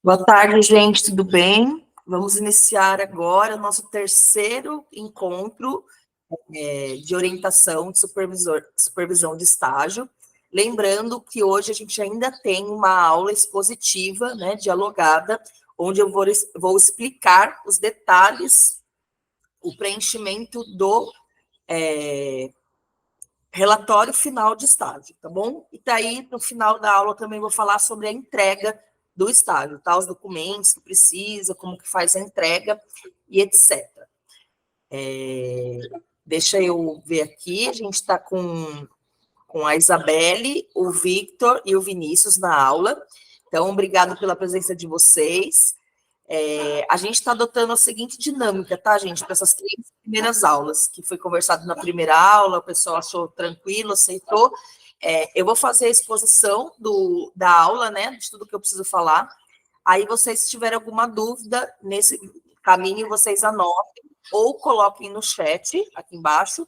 Boa tarde, gente, tudo bem? Vamos iniciar agora o nosso terceiro encontro de orientação de supervisão de estágio. Lembrando que hoje a gente ainda tem uma aula expositiva, né, dialogada, onde eu vou explicar os detalhes, o preenchimento do relatório final de estágio, tá bom? E daí, no final da aula, também vou falar sobre a entrega do estágio, tá? Os documentos que precisa, como que faz a entrega e etc. Deixa eu ver aqui, a gente está com a Isabelle, o Victor e o Vinícius na aula. Então, obrigado pela presença de vocês. A gente está adotando a seguinte dinâmica, tá, gente, para essas 3 primeiras aulas, que foi conversado na primeira aula, o pessoal achou tranquilo, aceitou. Eu vou fazer a exposição da aula, né, de tudo que eu preciso falar. Aí, vocês, se tiverem alguma dúvida nesse caminho, vocês anotem ou coloquem no chat, aqui embaixo.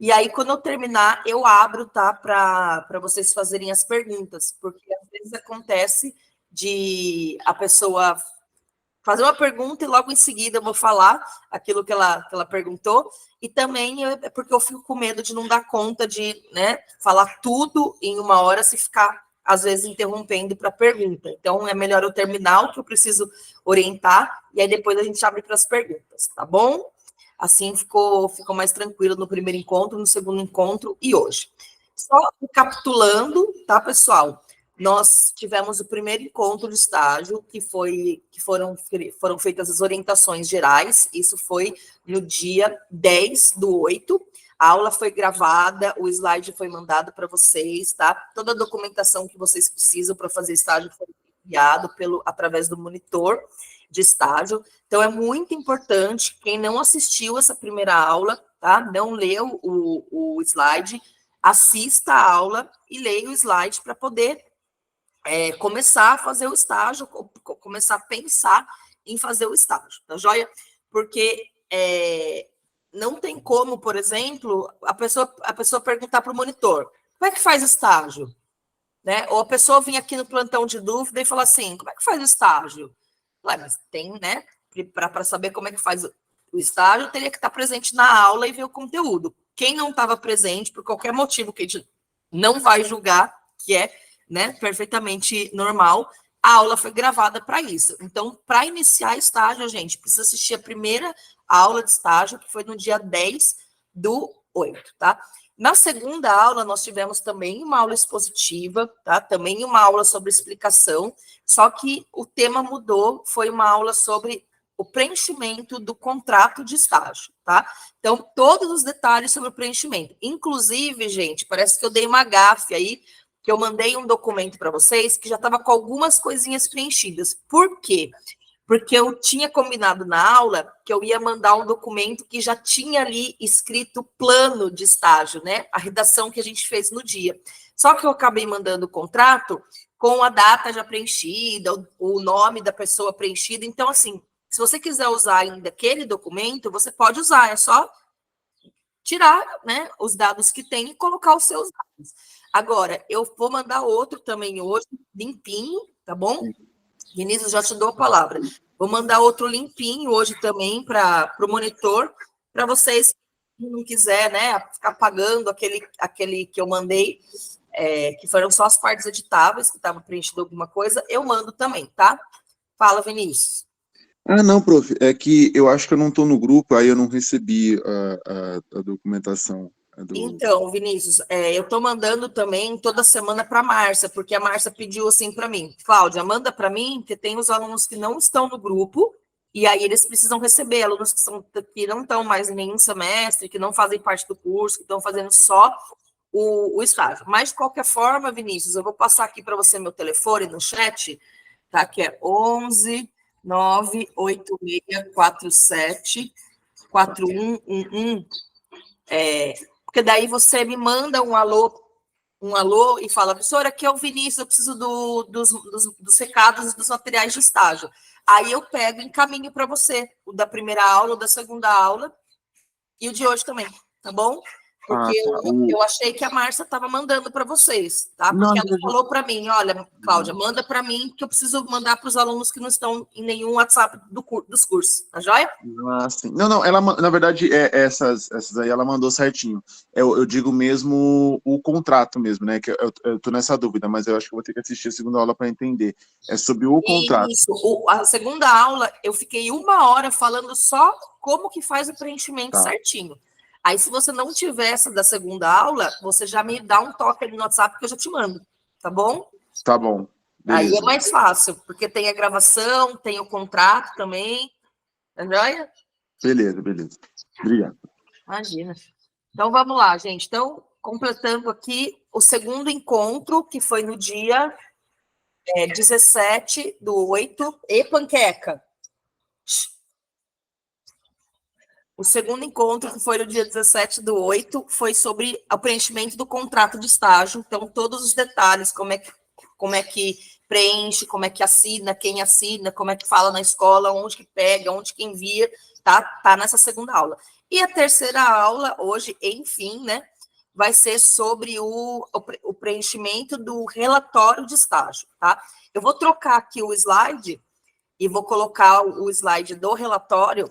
E aí, quando eu terminar, eu abro, tá, para vocês fazerem as perguntas, porque às vezes acontece de a pessoa fazer uma pergunta e logo em seguida eu vou falar aquilo que ela perguntou, e também é porque eu fico com medo de não dar conta de, né, falar tudo em uma hora se ficar, às vezes, interrompendo para pergunta. Então, é melhor eu terminar o que eu preciso orientar, e aí depois a gente abre para as perguntas, tá bom? Assim ficou mais tranquilo no primeiro encontro, no segundo encontro e hoje. Só recapitulando, tá, pessoal? Nós tivemos o primeiro encontro de estágio, que foram feitas as orientações gerais, isso foi no dia 10/8, a aula foi gravada, o slide foi mandado para vocês, tá? Toda a documentação que vocês precisam para fazer estágio foi enviado através do monitor de estágio. Então, é muito importante, quem não assistiu essa primeira aula, tá? Não leu o slide, assista a aula e leia o slide para poder começar a fazer o estágio, começar a pensar em fazer o estágio, tá joia? Porque não tem como, por exemplo, a pessoa perguntar para o monitor, como é que faz estágio? Né? Ou a pessoa vir aqui no plantão de dúvida e falar assim, como é que faz o estágio? Ué, mas tem, né? Para saber como é que faz o estágio, teria que estar presente na aula e ver o conteúdo. Quem não estava presente, por qualquer motivo que a gente não vai julgar, que é, né, perfeitamente normal, a aula foi gravada para isso. Então, para iniciar estágio, a gente precisa assistir a primeira aula de estágio, que foi no dia 10/8, tá? Na segunda aula, nós tivemos também uma aula expositiva, tá? Também uma aula sobre explicação, só que o tema mudou, foi uma aula sobre o preenchimento do contrato de estágio, tá? Então, todos os detalhes sobre o preenchimento. Inclusive, gente, parece que eu dei uma gafe aí, que eu mandei um documento para vocês que já estava com algumas coisinhas preenchidas. Por quê? Porque eu tinha combinado na aula que eu ia mandar um documento que já tinha ali escrito plano de estágio, né? A redação que a gente fez no dia. Só que eu acabei mandando o contrato com a data já preenchida, o nome da pessoa preenchida. Então, assim, se você quiser usar ainda aquele documento, você pode usar, é só tirar, né, os dados que tem e colocar os seus dados. Agora, eu vou mandar outro também hoje, limpinho, tá bom? Vinícius, já te dou a palavra. Vou mandar outro limpinho hoje também para o monitor, para vocês, se não quiser, né, ficar pagando aquele que eu mandei, que foram só as partes editáveis, que estava preenchido alguma coisa, eu mando também, tá? Fala, Vinícius. Não, prof, é que eu acho que eu não estou no grupo, aí eu não recebi a documentação. Então, Vinícius, eu estou mandando também toda semana para a Márcia, porque a Márcia pediu assim para mim, Cláudia, manda para mim, porque tem os alunos que não estão no grupo, e aí eles precisam receber, alunos que não estão mais em nenhum semestre, que não fazem parte do curso, que estão fazendo só o estágio. Mas, de qualquer forma, Vinícius, eu vou passar aqui para você meu telefone no chat, tá? Que é 11 98647 4111. Porque daí você me manda um alô e fala, professora, aqui é o Vinícius, eu preciso dos recados e dos materiais de estágio. Aí eu pego e encaminho para você, o da primeira aula, o da segunda aula, e o de hoje também, tá bom? Porque eu achei que a Márcia estava mandando para vocês, tá? Porque ela falou para mim, olha, Cláudia, manda para mim, que eu preciso mandar para os alunos que não estão em nenhum WhatsApp dos cursos, tá joia? Ah, sim. Não, ela, na verdade, essas aí ela mandou certinho. Eu digo mesmo o contrato mesmo, né? Que eu tô nessa dúvida, mas eu acho que eu vou ter que assistir a segunda aula para entender. É sobre o contrato. Isso, a segunda aula, eu fiquei 1 hora falando só como que faz o preenchimento certinho. Aí, se você não tiver essa da segunda aula, você já me dá um toque ali no WhatsApp que eu já te mando, tá bom? Tá bom. Beleza. Aí é mais fácil, porque tem a gravação, tem o contrato também. Tá joia? Beleza. Obrigado. Imagina. Então, vamos lá, gente. Então, completando aqui o segundo encontro, que foi no dia 17/8, e panqueca. O segundo encontro, que foi no dia 17/8, foi sobre o preenchimento do contrato de estágio. Então, todos os detalhes, como é que preenche, como é que assina, quem assina, como é que fala na escola, onde que pega, onde que envia, tá nessa segunda aula. E a terceira aula, hoje, enfim, né, vai ser sobre o preenchimento do relatório de estágio, tá? Eu vou trocar aqui o slide e vou colocar o slide do relatório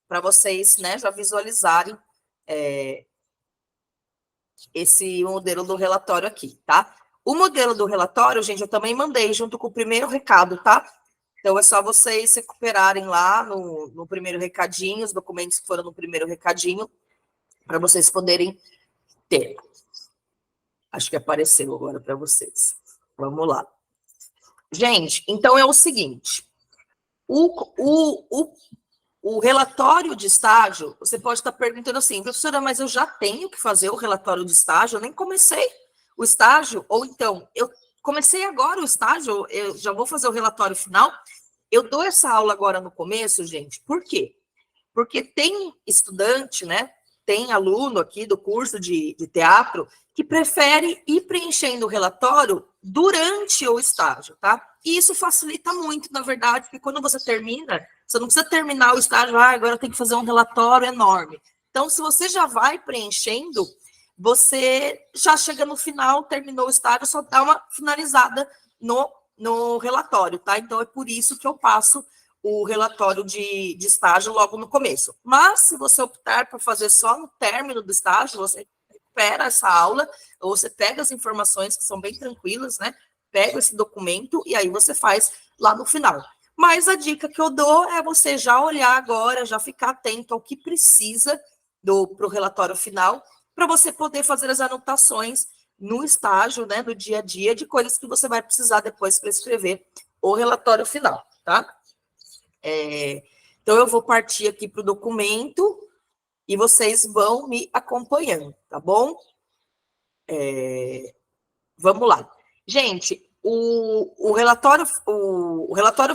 para vocês, né, já visualizarem esse modelo do relatório aqui, tá? O modelo do relatório, gente, eu também mandei junto com o primeiro recado, tá? Então, é só vocês recuperarem lá no primeiro recadinho, os documentos que foram no primeiro recadinho, para vocês poderem ter. Acho que apareceu agora para vocês. Vamos lá. Gente, então é o seguinte, o relatório de estágio, você pode estar perguntando assim, professora, mas eu já tenho que fazer o relatório de estágio, eu nem comecei o estágio, ou então, eu comecei agora o estágio, eu já vou fazer o relatório final. Eu dou essa aula agora no começo, gente, por quê? Porque tem estudante, né, tem aluno aqui do curso de teatro que prefere ir preenchendo o relatório durante o estágio, tá? E isso facilita muito, na verdade, porque quando você termina, você não precisa terminar o estágio, agora eu tenho que fazer um relatório enorme. Então, se você já vai preenchendo, você já chega no final, terminou o estágio, só dá uma finalizada no relatório, tá? Então, é por isso que eu passo o relatório de estágio logo no começo. Mas, se você optar por fazer só no término do estágio, você recupera essa aula, ou você pega as informações que são bem tranquilas, né? Pega esse documento e aí você faz lá no final. Mas a dica que eu dou é você já olhar agora, já ficar atento ao que precisa para o relatório final, para você poder fazer as anotações no estágio, né, do dia a dia, de coisas que você vai precisar depois para escrever o relatório final, tá? Então, eu vou partir aqui para o documento e vocês vão me acompanhando, tá bom? Vamos lá. Gente, o relatório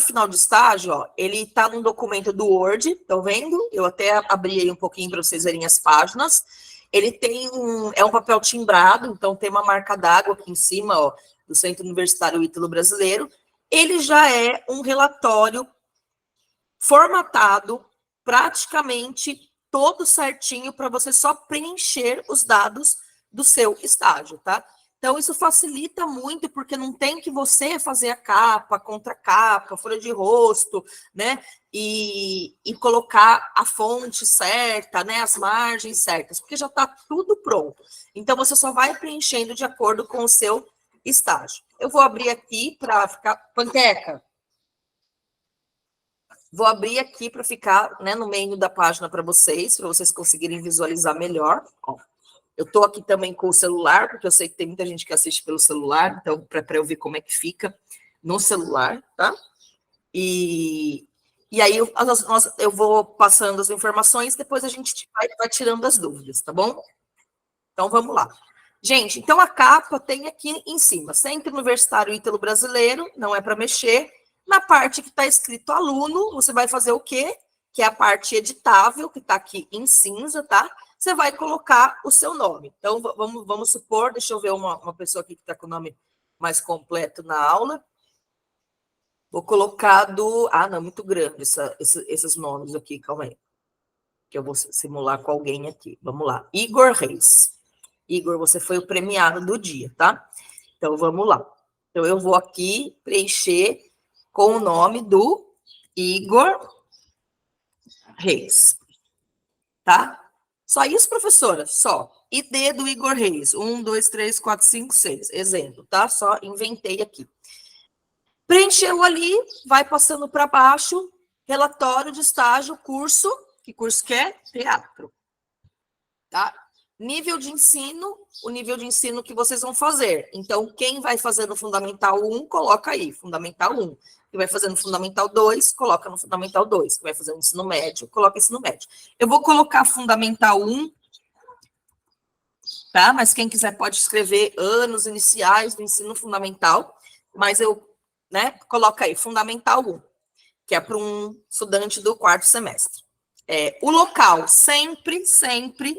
final de estágio, ó, ele está num documento do Word, estão vendo? Eu até abri aí um pouquinho para vocês verem as páginas. Ele tem é um papel timbrado, então tem uma marca d'água aqui em cima, ó, do Centro Universitário Ítalo Brasileiro. Ele já é um relatório formatado, praticamente todo certinho, para você só preencher os dados do seu estágio, tá? Então, isso facilita muito, porque não tem que você fazer a capa, contracapa, folha de rosto, né? E colocar a fonte certa, né? As margens certas, porque já está tudo pronto. Então, você só vai preenchendo de acordo com o seu estágio. Eu vou abrir aqui para ficar... Panqueca. Vou abrir aqui para ficar, né, no meio da página para vocês conseguirem visualizar melhor. Ó, eu estou aqui também com o celular, porque eu sei que tem muita gente que assiste pelo celular, então, para eu ver como é que fica no celular, tá? E aí eu vou passando as informações, depois a gente vai tirando as dúvidas, tá bom? Então, vamos lá. Gente, então a capa tem aqui em cima, Centro Universitário Ítalo Brasileiro, não é para mexer. Na parte que está escrito aluno, você vai fazer o quê? Que é a parte editável, que está aqui em cinza, tá? Você vai colocar o seu nome. Então, vamos supor, deixa eu ver uma pessoa aqui que está com o nome mais completo na aula. Vou colocar do... Ah, não, muito grande esses nomes aqui, calma aí. Que eu vou simular com alguém aqui. Vamos lá. Igor Reis. Igor, você foi o premiado do dia, tá? Então, vamos lá. Então, eu vou aqui preencher com o nome do Igor Reis, tá? Só isso, professora? Só. ID do Igor Reis. 1, 2, 3, 4, 5, 6. Exemplo, tá? Só inventei aqui. Preencheu ali, vai passando para baixo, relatório de estágio, curso. Que curso que é? Teatro. Tá? Nível de ensino, o nível de ensino que vocês vão fazer. Então, quem vai fazer no Fundamental 1, coloca aí, Fundamental 1. Quem vai fazer no Fundamental 2, coloca no Fundamental 2. Quem vai fazer no ensino médio, coloca ensino médio. Eu vou colocar Fundamental 1, tá? Mas quem quiser pode escrever anos iniciais do ensino fundamental, mas eu, né, coloca aí, Fundamental 1, que é para um estudante do 4º semestre. O local, sempre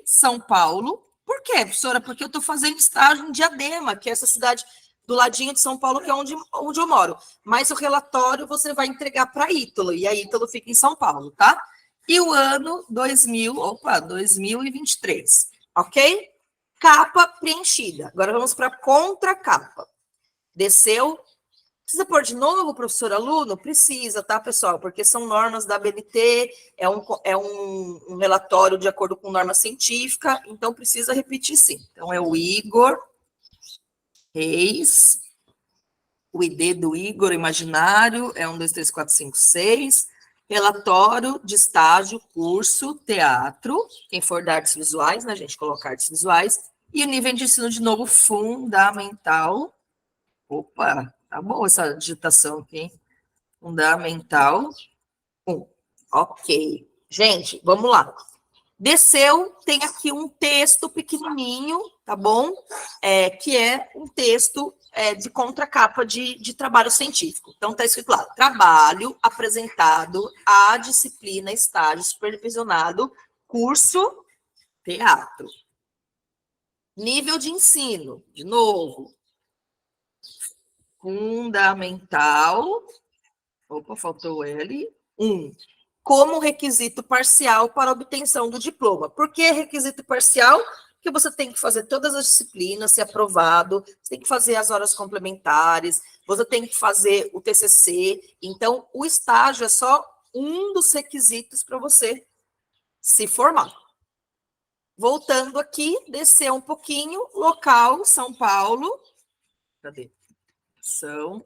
São Paulo. Por quê, professora? Porque eu estou fazendo estágio em Diadema, que é essa cidade do ladinho de São Paulo, que é onde eu moro. Mas o relatório você vai entregar para Ítalo, e a Ítalo fica em São Paulo, tá? E o ano 2023, ok? Capa preenchida. Agora vamos para a contracapa. Desceu. Precisa pôr de novo, professor aluno? Precisa, tá, pessoal? Porque são normas da ABNT, é um relatório de acordo com norma científica, então precisa repetir sim. Então, é o Igor Reis, o ID do Igor imaginário, é 1, 2, 3, 4, 5, 6. Relatório de estágio, curso, teatro, quem for da artes visuais, né, gente? Colocar artes visuais. E o nível de ensino, de novo, fundamental. Opa, tá bom essa digitação aqui, hein? Fundamental 1. Ok. Gente, vamos lá. Desceu, tem aqui um texto pequenininho, tá bom? Que é um texto de contracapa de trabalho científico. Então, está escrito lá, trabalho apresentado à disciplina estágio supervisionado, curso teatro. Nível de ensino, de novo, fundamental, opa, faltou o L, 1, como requisito parcial para obtenção do diploma. Por que requisito parcial? Porque você tem que fazer todas as disciplinas, ser aprovado, você tem que fazer as horas complementares, você tem que fazer o TCC. Então, o estágio é só um dos requisitos para você se formar. Voltando aqui, descer um pouquinho, local, São Paulo. Cadê? São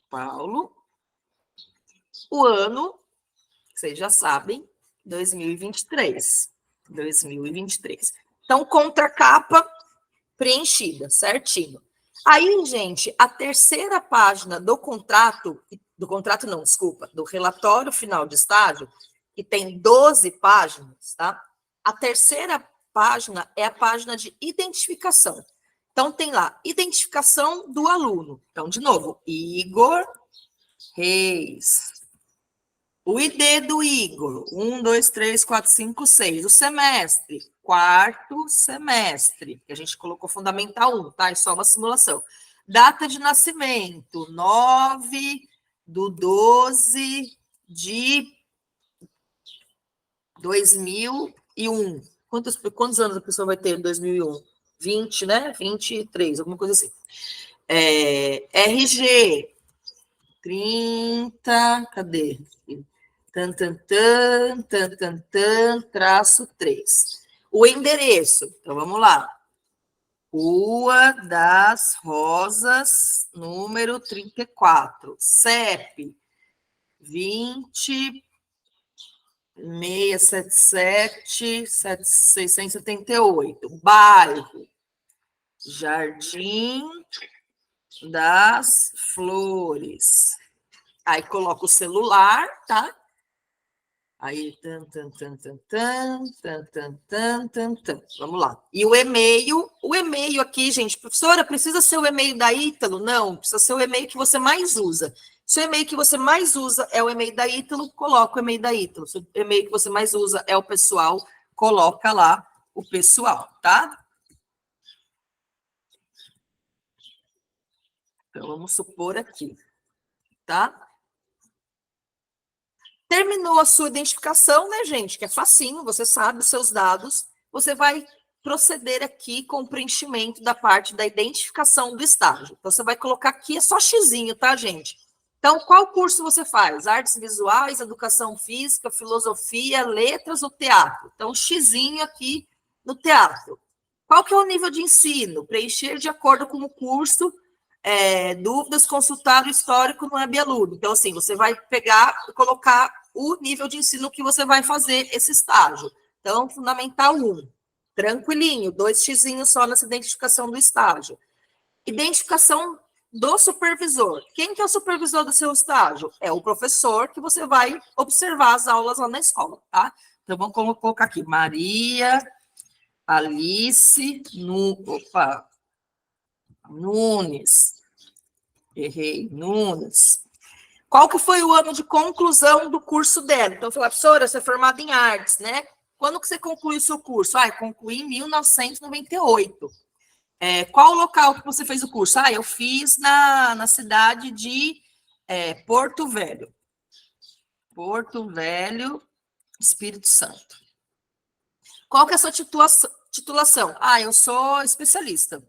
Paulo. O ano, vocês já sabem, 2023. 2023. Então, contracapa preenchida, certinho. Aí, gente, a terceira página do contrato não, desculpa, do relatório final de estágio, que tem 12 páginas, tá? A terceira página é a página de identificação. Então, tem lá, identificação do aluno. Então, de novo, Igor Reis. O ID do Igor, 1, 2, 3, 4, 5, 6. O semestre, 4º semestre, que a gente colocou fundamental 1, tá? É só uma simulação. Data de nascimento, 9/12/2001. Quantos anos a pessoa vai ter em 2001? 20, né? 23, alguma coisa assim. RG, 30, cadê? Traço 3. O endereço, então vamos lá. Rua das Rosas, número 34. CEP, 20.677.678. Bairro, Jardim das Flores. Aí coloca o celular, tá? Aí, vamos lá. E o e-mail aqui, gente, professora, precisa ser o e-mail da Ítalo? Não, precisa ser o e-mail que você mais usa. Se o e-mail que você mais usa é o e-mail da Ítalo, coloca o e-mail da Ítalo. Se o e-mail que você mais usa é o pessoal, coloca lá o pessoal, tá? Então, vamos supor aqui, tá? Terminou a sua identificação, né, gente? Que é facinho, você sabe os seus dados. Você vai proceder aqui com o preenchimento da parte da identificação do estágio. Então, você vai colocar aqui, é só xizinho, tá, gente? Então, qual curso você faz? Artes visuais, educação física, filosofia, letras ou teatro? Então, xizinho aqui no teatro. Qual que é o nível de ensino? Preencher de acordo com o curso, dúvidas, consultar o histórico no Webaluno. Então, assim, você vai pegar e colocar o nível de ensino que você vai fazer esse estágio. Então, Fundamental 1. Tranquilinho, 2 xizinhos só nessa identificação do estágio. Identificação do supervisor. Quem que é o supervisor do seu estágio? É o professor que você vai observar as aulas lá na escola, tá? Então, vamos colocar aqui, Maria Alice Nunes. Errei, Nunes. Qual que foi o ano de conclusão do curso dela? Então, eu falei, professora, você é formada em artes, né? Quando que você concluiu o seu curso? Eu concluí em 1998. Qual o local que você fez o curso? Eu fiz na cidade de Porto Velho. Porto Velho, Espírito Santo. Qual que é a sua titulação? Eu sou especialista.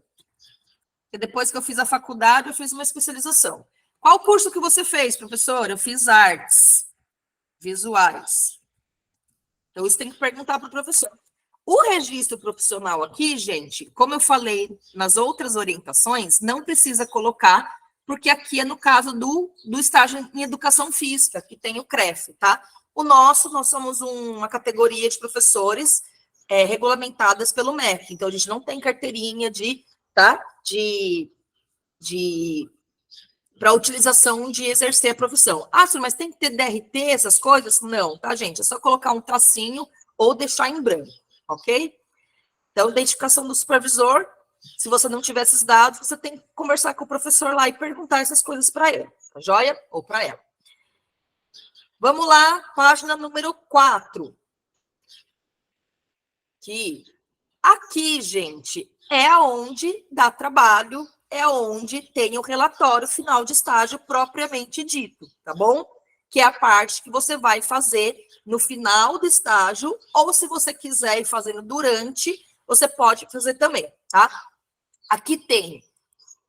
E depois que eu fiz a faculdade, eu fiz uma especialização. Qual curso que você fez, professor? Eu fiz artes visuais. Então, isso tem que perguntar para o professor. O registro profissional aqui, gente, como eu falei nas outras orientações, não precisa colocar, porque aqui é no caso do estágio em educação física, que tem o CREF, tá? Nós somos uma categoria de professores regulamentadas pelo MEC, então a gente não tem carteirinha para utilização de exercer a profissão. Mas tem que ter DRT, essas coisas? Não, tá, gente? É só colocar um tracinho ou deixar em branco, ok? Então, identificação do supervisor, se você não tiver esses dados, você tem que conversar com o professor lá e perguntar essas coisas para ele, tá joia? Ou para ela. Vamos lá, página número 4. Aqui, gente, é onde dá trabalho, é onde tem o relatório final de estágio propriamente dito, tá bom? Que é a parte que você vai fazer no final do estágio, ou se você quiser ir fazendo durante, você pode fazer também, tá? Aqui tem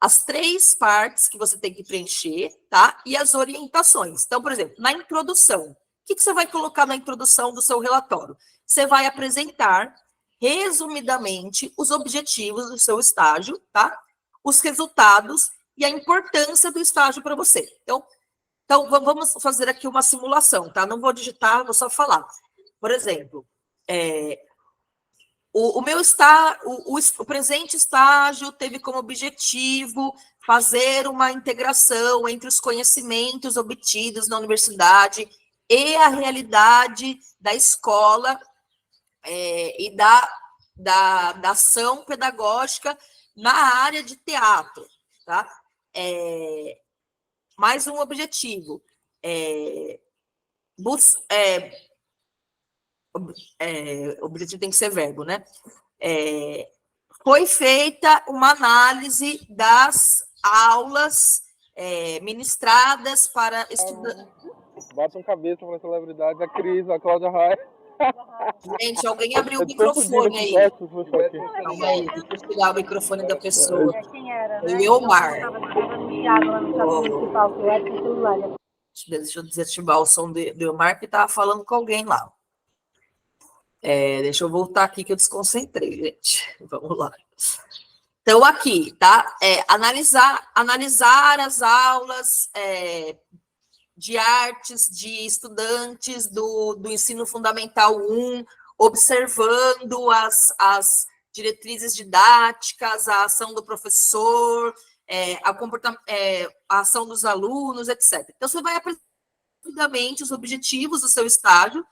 as 3 partes que você tem que preencher, tá? E as orientações. Então, por exemplo, na introdução, o que você vai colocar na introdução do seu relatório? Você vai apresentar, resumidamente, os objetivos do seu estágio, tá? Os resultados e a importância do estágio para você. Então, vamos fazer aqui uma simulação, tá? Não vou digitar, vou só falar. Por exemplo, o presente estágio teve como objetivo fazer uma integração entre os conhecimentos obtidos na universidade e a realidade da escola e da ação pedagógica na área de teatro, tá? Mais um objetivo. Objetivo tem que ser verbo, né? Foi feita uma análise das aulas ministradas para estudantes. Bota um cabeça para celebridade, a Cris, a Cláudia Raia. Gente, alguém abriu o microfone aí. Calma aí, deixa eu tirar o microfone da pessoa. O Elmar. Deixa eu desativar o som do Elmar, que estava falando com alguém lá. Deixa eu voltar aqui que eu desconcentrei, gente. Vamos lá. Então, aqui, tá? Analisar as aulas de artes de estudantes do ensino fundamental 1, observando as diretrizes didáticas, a ação do professor, a ação dos alunos, etc. Então, você vai apresentar rapidamente os objetivos do seu estágio,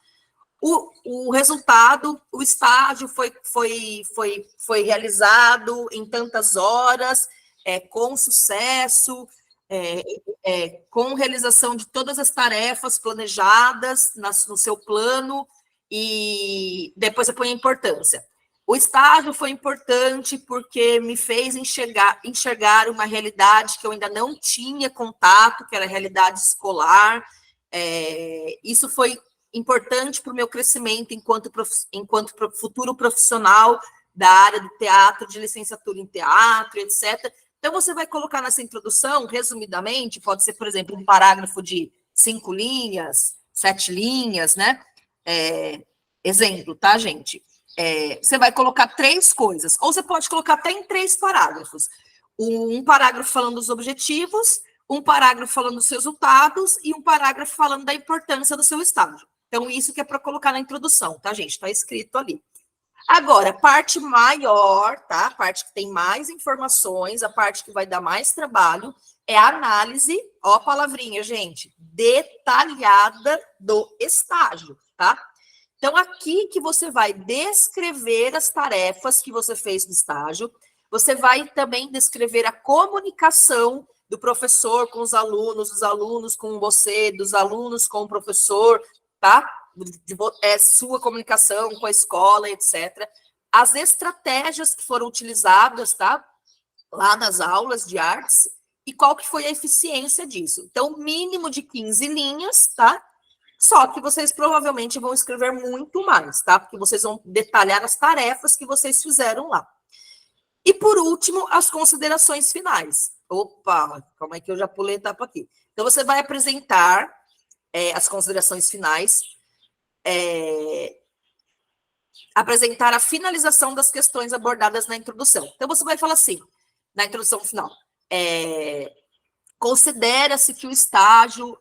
o resultado, o estágio foi realizado em tantas horas, com sucesso, com realização de todas as tarefas planejadas no seu plano, e depois você põe a importância. O estágio foi importante porque me fez enxergar uma realidade que eu ainda não tinha contato, que era a realidade escolar. Isso foi importante para o meu crescimento enquanto futuro profissional da área do teatro, de licenciatura em teatro, etc. Então, você vai colocar nessa introdução, resumidamente, pode ser, por exemplo, um parágrafo de 5 linhas, 7 linhas, né? Exemplo, tá, gente? Você vai colocar 3 coisas, ou você pode colocar até em 3 parágrafos. Um parágrafo falando dos objetivos, um parágrafo falando dos resultados e um parágrafo falando da importância do seu estágio. Então, isso que é para colocar na introdução, tá, gente? Está escrito ali. Agora, a parte maior, tá? A parte que tem mais informações, a parte que vai dar mais trabalho, é a análise, ó a palavrinha, gente, detalhada do estágio, tá? Então, aqui que você vai descrever as tarefas que você fez no estágio, você vai também descrever a comunicação do professor com os alunos, dos alunos com você, dos alunos com o professor, tá? Sua comunicação com a escola, etc. As estratégias que foram utilizadas, tá? Lá nas aulas de artes, e qual que foi a eficiência disso. Então, mínimo de 15 linhas, tá? Só que vocês provavelmente vão escrever muito mais, tá? Porque vocês vão detalhar as tarefas que vocês fizeram lá. E, por último, as considerações finais. Opa, calma aí que eu já pulei a etapa aqui. Então, você vai apresentar as considerações finais, apresentar a finalização das questões abordadas na introdução. Então, você vai falar assim, na introdução final, considera-se que o estágio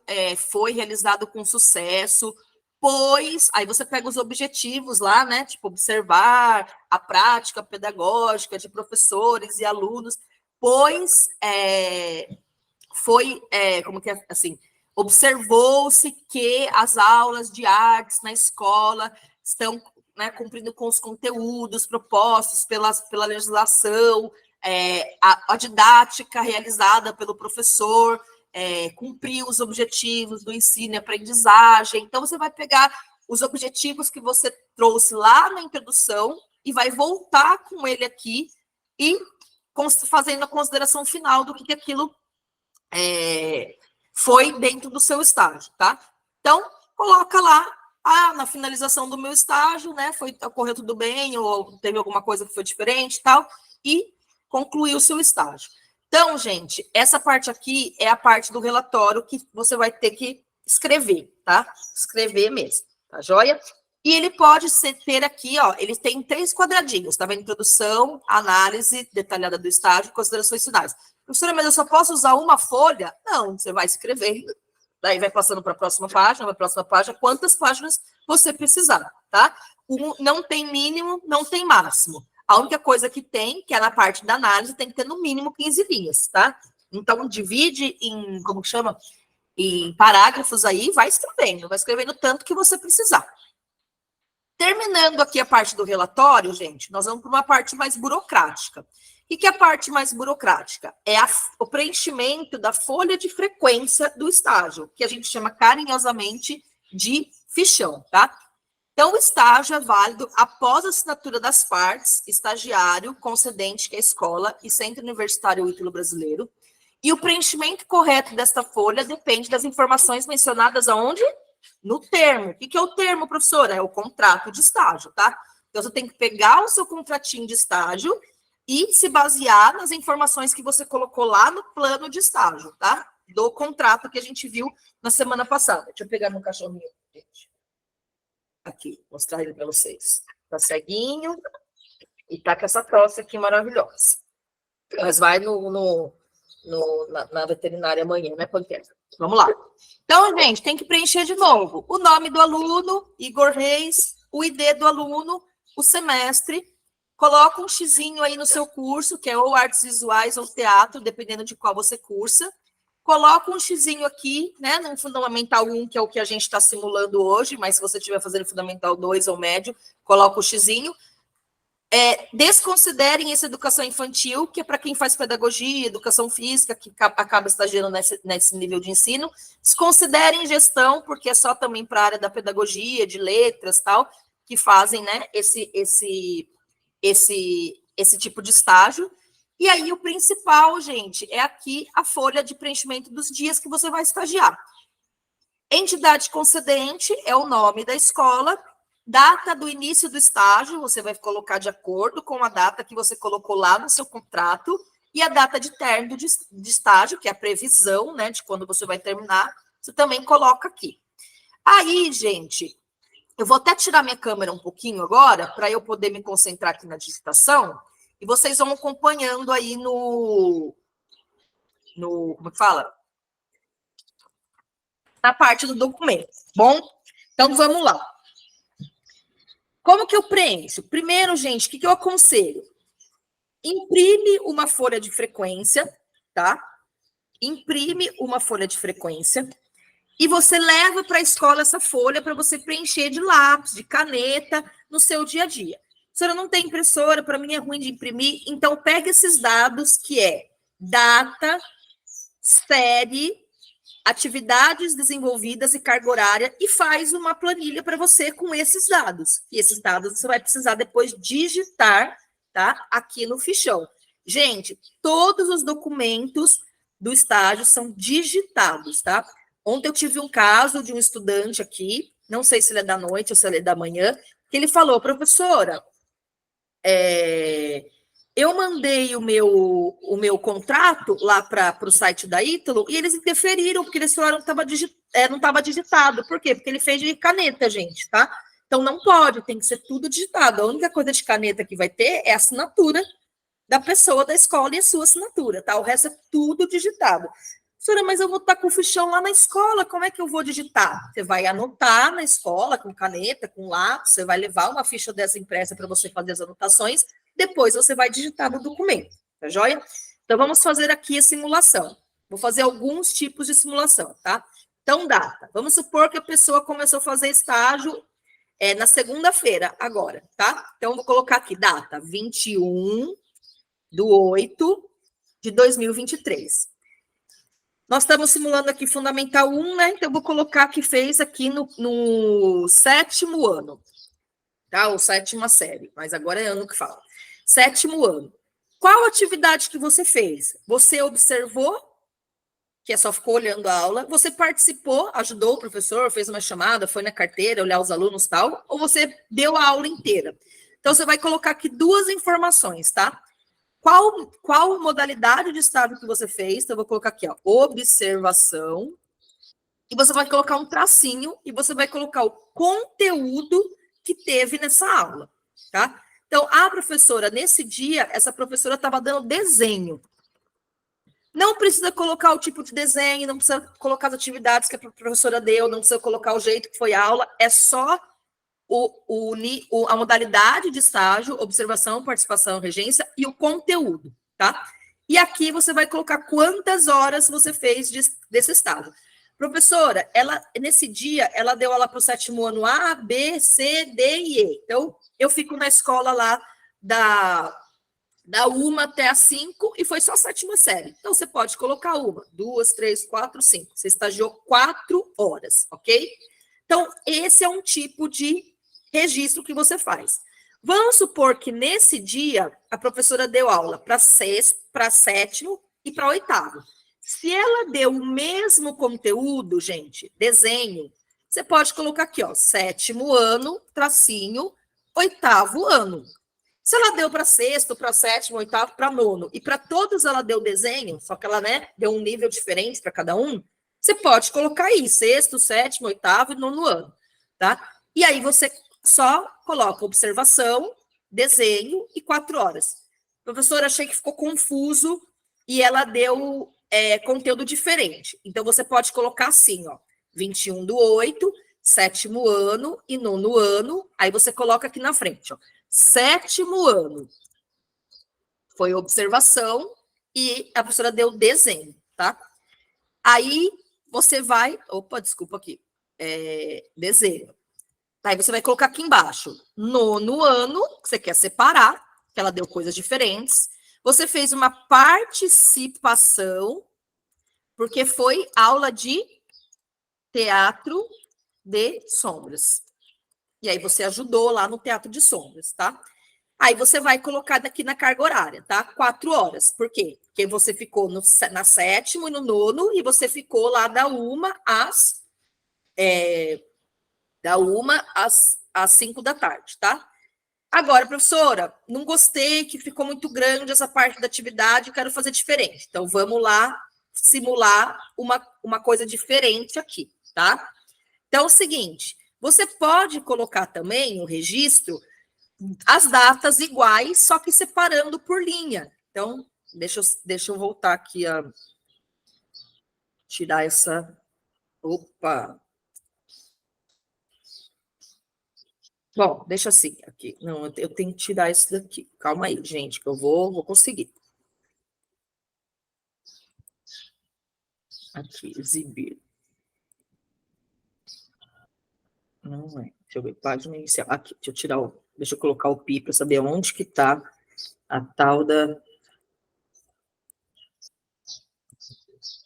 foi realizado com sucesso, pois, aí você pega os objetivos lá, né, tipo, observar a prática pedagógica de professores e alunos, pois como que é, assim, observou-se que as aulas de artes na escola estão, né, cumprindo com os conteúdos propostos pela legislação, a didática realizada pelo professor cumpriu os objetivos do ensino e aprendizagem. Então, você vai pegar os objetivos que você trouxe lá na introdução e vai voltar com ele aqui e fazendo a consideração final do que aquilo foi dentro do seu estágio, tá? Então, coloca lá, na finalização do meu estágio, né, ocorreu tudo bem, ou teve alguma coisa que foi diferente e tal, e concluir o seu estágio. Então, gente, essa parte aqui é a parte do relatório que você vai ter que escrever, tá? Escrever mesmo, tá joia? E ele pode ter aqui, ó, ele tem 3 quadradinhos, tá vendo? Introdução, análise detalhada do estágio, considerações finais. Professora, mas eu só posso usar uma folha? Não, você vai escrevendo, daí vai passando para a próxima página, quantas páginas você precisar, tá? Não tem mínimo, não tem máximo. A única coisa que tem, que é na parte da análise, tem que ter no mínimo 15 linhas, tá? Então, divide em, como que chama? Em parágrafos aí, vai escrevendo tanto que você precisar. Terminando aqui a parte do relatório, gente, nós vamos para uma parte mais burocrática. O que é a parte mais burocrática? É o preenchimento da folha de frequência do estágio, que a gente chama carinhosamente de fichão, tá? Então, o estágio é válido após a assinatura das partes, estagiário, concedente, que é a escola, e Centro Universitário Ítalo-Brasileiro. E o preenchimento correto desta folha depende das informações mencionadas aonde? No termo. O que é o termo, professora? É o contrato de estágio, tá? Então, você tem que pegar o seu contratinho de estágio e se basear nas informações que você colocou lá no plano de estágio, tá? Do contrato que a gente viu na semana passada. Deixa eu pegar meu cachorrinho, gente. Aqui, mostrar ele para vocês. Tá ceguinho e tá com essa tosse aqui maravilhosa. Mas vai na veterinária amanhã, né, podcast? Vamos lá. Então, gente, tem que preencher de novo o nome do aluno, Igor Reis, o ID do aluno, o semestre. Coloca um xizinho aí no seu curso, que é ou artes visuais ou teatro, dependendo de qual você cursa. Coloca um xizinho aqui, né, no Fundamental 1, que é o que a gente está simulando hoje, mas se você estiver fazendo Fundamental 2 ou médio, coloca o xizinho. Desconsiderem essa educação infantil, que é para quem faz pedagogia, educação física, que acaba estagiando nesse nível de ensino. Desconsiderem gestão, porque é só também para a área da pedagogia, de letras, tal, que fazem, né, esse tipo de estágio. E aí, o principal, gente, é aqui a folha de preenchimento dos dias que você vai estagiar. Entidade concedente é o nome da escola, Data do início do estágio, você vai colocar de acordo com a data que você colocou lá no seu contrato, e a data de término de estágio, que é a previsão, né, de quando você vai terminar, você também coloca aqui. Aí, gente, eu vou até tirar minha câmera um pouquinho agora, para eu poder me concentrar aqui na digitação, e vocês vão acompanhando aí como que fala? Na parte do documento, bom? Então, vamos lá. Como que eu preencho? Primeiro, gente, o que eu aconselho? Imprime uma folha de frequência, tá? Imprime uma folha de frequência e você leva para a escola essa folha para você preencher de lápis, de caneta, no seu dia a dia. A senhora não tem impressora, para mim é ruim de imprimir, então pega esses dados que é data, série, atividades desenvolvidas e carga horária e faz uma planilha para você com esses dados. E esses dados você vai precisar depois digitar, tá? Aqui no fichão. Gente, todos os documentos do estágio são digitados, tá? Ontem eu tive um caso de um estudante aqui, não sei se ele é da noite ou se ele é da manhã, que ele falou, professora, eu mandei o meu contrato lá para o site da Ítalo e eles interferiram, porque eles falaram que não estava digitado. Por quê? Porque ele fez de caneta, gente, tá? Então não pode, tem que ser tudo digitado. A única coisa de caneta que vai ter é a assinatura da pessoa da escola e a sua assinatura, tá? O resto é tudo digitado. Senhora, mas eu vou estar com o fichão lá na escola, como é que eu vou digitar? Você vai anotar na escola com caneta, com lápis, você vai levar uma ficha dessa impressa para você fazer as anotações, depois você vai digitar no documento, tá joia? Então, vamos fazer aqui a simulação. Vou fazer alguns tipos de simulação, tá? Então, data. Vamos supor que a pessoa começou a fazer estágio na segunda-feira, agora, tá? Então, vou colocar aqui, data 21/8/2023. Nós estamos simulando aqui Fundamental 1, né? Então, eu vou colocar que fez aqui no 7º ano, tá? Ou 7ª série, mas agora é ano que fala. 7º ano. Qual atividade que você fez? Você observou, que é só ficou olhando a aula, você participou, ajudou o professor, fez uma chamada, foi na carteira, olhar os alunos e tal, ou você deu a aula inteira? Então, você vai colocar aqui 2 informações, tá? Qual modalidade de estágio que você fez? Então, eu vou colocar aqui, ó, observação, e você vai colocar um tracinho, e você vai colocar o conteúdo que teve nessa aula, tá? Então, a professora, nesse dia, essa professora estava dando desenho. Não precisa colocar o tipo de desenho, não precisa colocar as atividades que a professora deu, não precisa colocar o jeito que foi a aula, é só a modalidade de estágio, observação, participação, regência e o conteúdo, tá? E aqui você vai colocar quantas horas você fez desse estágio. Professora, nesse dia, ela deu aula para o 7º ano A, B, C, D e E. Então, eu fico na escola lá da 1 até a 5 e foi só a 7ª série. Então, você pode colocar 1, 2, 3, 4, 5. Você estagiou 4 horas, ok? Então, esse é um tipo de registro que você faz. Vamos supor que nesse dia a professora deu aula para 7º e para 8º. Se ela deu o mesmo conteúdo, gente, desenho, você pode colocar aqui, ó, 7º ano, tracinho, 8º ano. Se ela deu para 6º, para 7º, 8º, para 9º, e para todos ela deu desenho, só que ela, né, deu um nível diferente para cada um, você pode colocar aí 6º, 7º, 8º e 9º ano, tá? E aí você só coloca observação, desenho e 4 horas. Professora, achei que ficou confuso e ela deu conteúdo diferente. Então, você pode colocar assim, ó, 21/8, 7º ano e 9º ano, aí você coloca aqui na frente, ó, 7º ano foi observação e a professora deu desenho, tá? Aí você vai, desculpa aqui, desenho. Aí você vai colocar aqui embaixo, 9º ano, que você quer separar, que ela deu coisas diferentes. Você fez uma participação, porque foi aula de teatro de sombras. E aí você ajudou lá no teatro de sombras, tá? Aí você vai colocar daqui na carga horária, tá? 4 horas. Por quê? Porque você ficou na 7º e no 9º, e você ficou lá da 1 às às 5 da tarde, tá? Agora, professora, não gostei, que ficou muito grande essa parte da atividade, quero fazer diferente. Então, vamos lá simular uma coisa diferente aqui, tá? Então, é o seguinte, você pode colocar também no registro as datas iguais, só que separando por linha. Então, deixa eu voltar aqui a tirar essa... Opa! Bom, deixa assim aqui. Não, eu tenho que tirar isso daqui. Calma aí, gente, que eu vou conseguir. Aqui, exibir. Não é. Deixa eu ver, página inicial. Aqui, deixa eu colocar o pi para saber onde que está a tal da...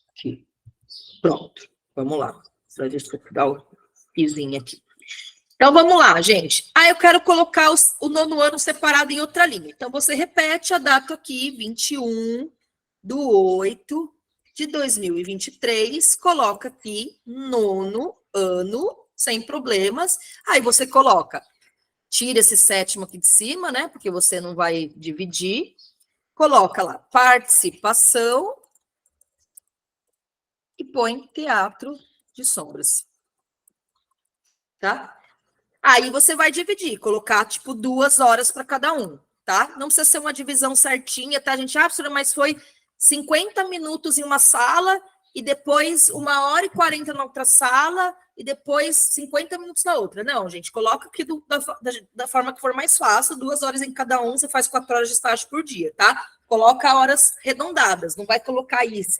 Aqui. Pronto, vamos lá. Deixa eu dar o pizinho aqui. Então, vamos lá, gente. Eu quero colocar o nono ano separado em outra linha. Então, você repete a data aqui, 21/8/2023, coloca aqui nono ano, sem problemas. Aí você coloca, tira esse sétimo aqui de cima, né? Porque você não vai dividir. Coloca lá, participação e põe teatro de sombras. Tá? Aí você vai dividir, colocar, tipo, 2 horas para cada um, tá? Não precisa ser uma divisão certinha, tá, gente? Professora, mas foi 50 minutos em uma sala e depois 1h40 na outra sala e depois 50 minutos na outra. Não, gente, coloca aqui da forma que for mais fácil, 2 horas em cada um, você faz 4 horas de estágio por dia, tá? Coloca horas arredondadas, não vai colocar isso,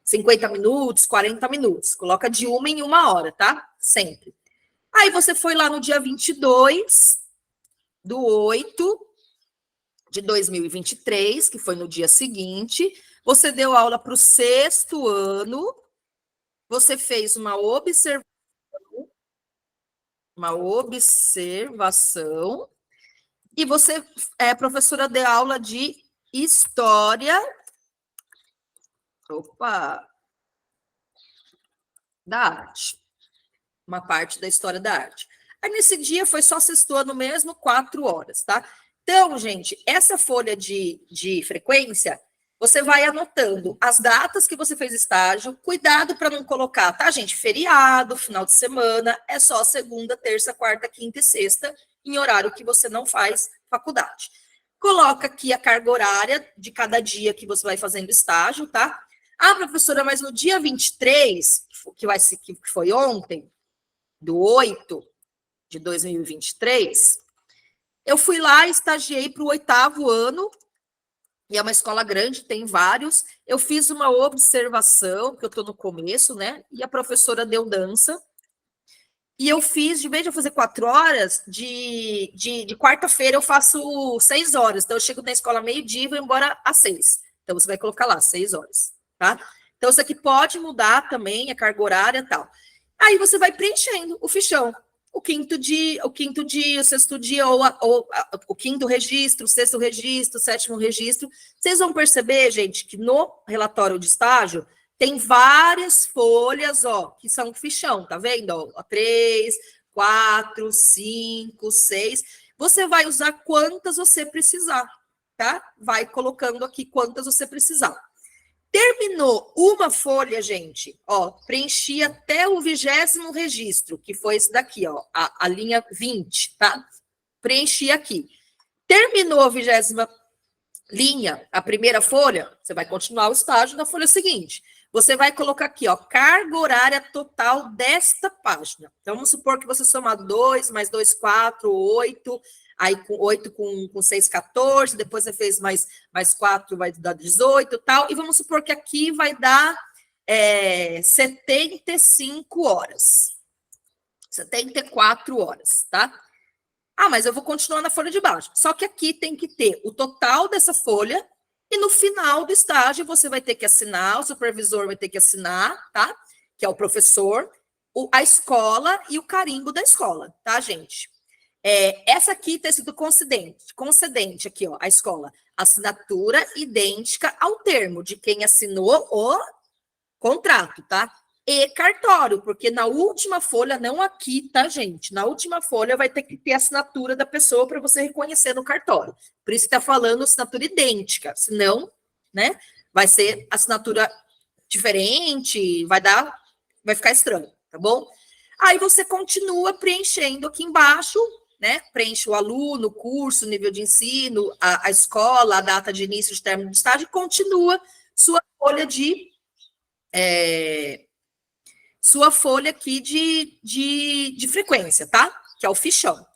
50 minutos, 40 minutos. Coloca de 1 em 1 hora, tá? Sempre. Aí você foi lá no dia 22/8/2023, que foi no dia seguinte, você deu aula para o 6º ano, você fez uma observação, e você, professora, deu aula de história da arte. Uma parte da história da arte. Aí, nesse dia, foi só 6º ano mesmo, 4 horas, tá? Então, gente, essa folha de frequência, você vai anotando as datas que você fez estágio, cuidado para não colocar, tá, gente? Feriado, final de semana, é só segunda, terça, quarta, quinta e sexta, em horário que você não faz faculdade. Coloca aqui a carga horária de cada dia que você vai fazendo estágio, tá? Professora, mas no dia 23, que foi ontem, do 8/2023, eu fui lá e estagiei para o 8º ano, e é uma escola grande, tem vários. Eu fiz uma observação, porque eu estou no começo, né? E a professora deu dança. E eu fiz, de vez de eu fazer 4 horas, de quarta-feira eu faço 6 horas. Então, eu chego na escola meio-dia e vou embora às 6. Então, você vai colocar lá, 6 horas, tá? Então, isso aqui pode mudar também, a carga horária e tal. Aí você vai preenchendo o fichão. O quinto dia, o 6º dia, ou o 5º registro, o 6º registro, o 7º registro. Vocês vão perceber, gente, que no relatório de estágio tem várias folhas, que são fichão, tá vendo? 3, 4, 5, 6. Você vai usar quantas você precisar, tá? Vai colocando aqui quantas você precisar. Terminou uma folha, gente, preenchi até o 20º registro, que foi esse daqui, a linha 20, tá? Preenchi aqui. Terminou a 20ª linha, a primeira folha, você vai continuar o estágio na folha seguinte. Você vai colocar aqui, carga horária total desta página. Então, vamos supor que você soma 2, mais 2, 4, 8... Aí, com 8 com 6, 14, depois você fez mais 4, vai dar 18 e tal. E vamos supor que aqui vai dar 75 horas. 74 horas, tá? Mas eu vou continuar na folha de baixo. Só que aqui tem que ter o total dessa folha e no final do estágio você vai ter que assinar, o supervisor vai ter que assinar, tá? Que é o professor, a escola e o carimbo da escola, tá, gente? Essa aqui está escrito concedente aqui, a escola. Assinatura idêntica ao termo de quem assinou o contrato, tá? e cartório, porque na última folha, não aqui, tá, gente? Na última folha vai ter que ter a assinatura da pessoa para você reconhecer no cartório. Por isso que está falando assinatura idêntica, senão, né, vai ser assinatura diferente, vai ficar estranho, tá bom? Aí você continua preenchendo aqui embaixo, né? Preenche o aluno, o curso, o nível de ensino, a escola, a data de início de término do estágio, e continua sua folha aqui de frequência, tá? Que é o fichão.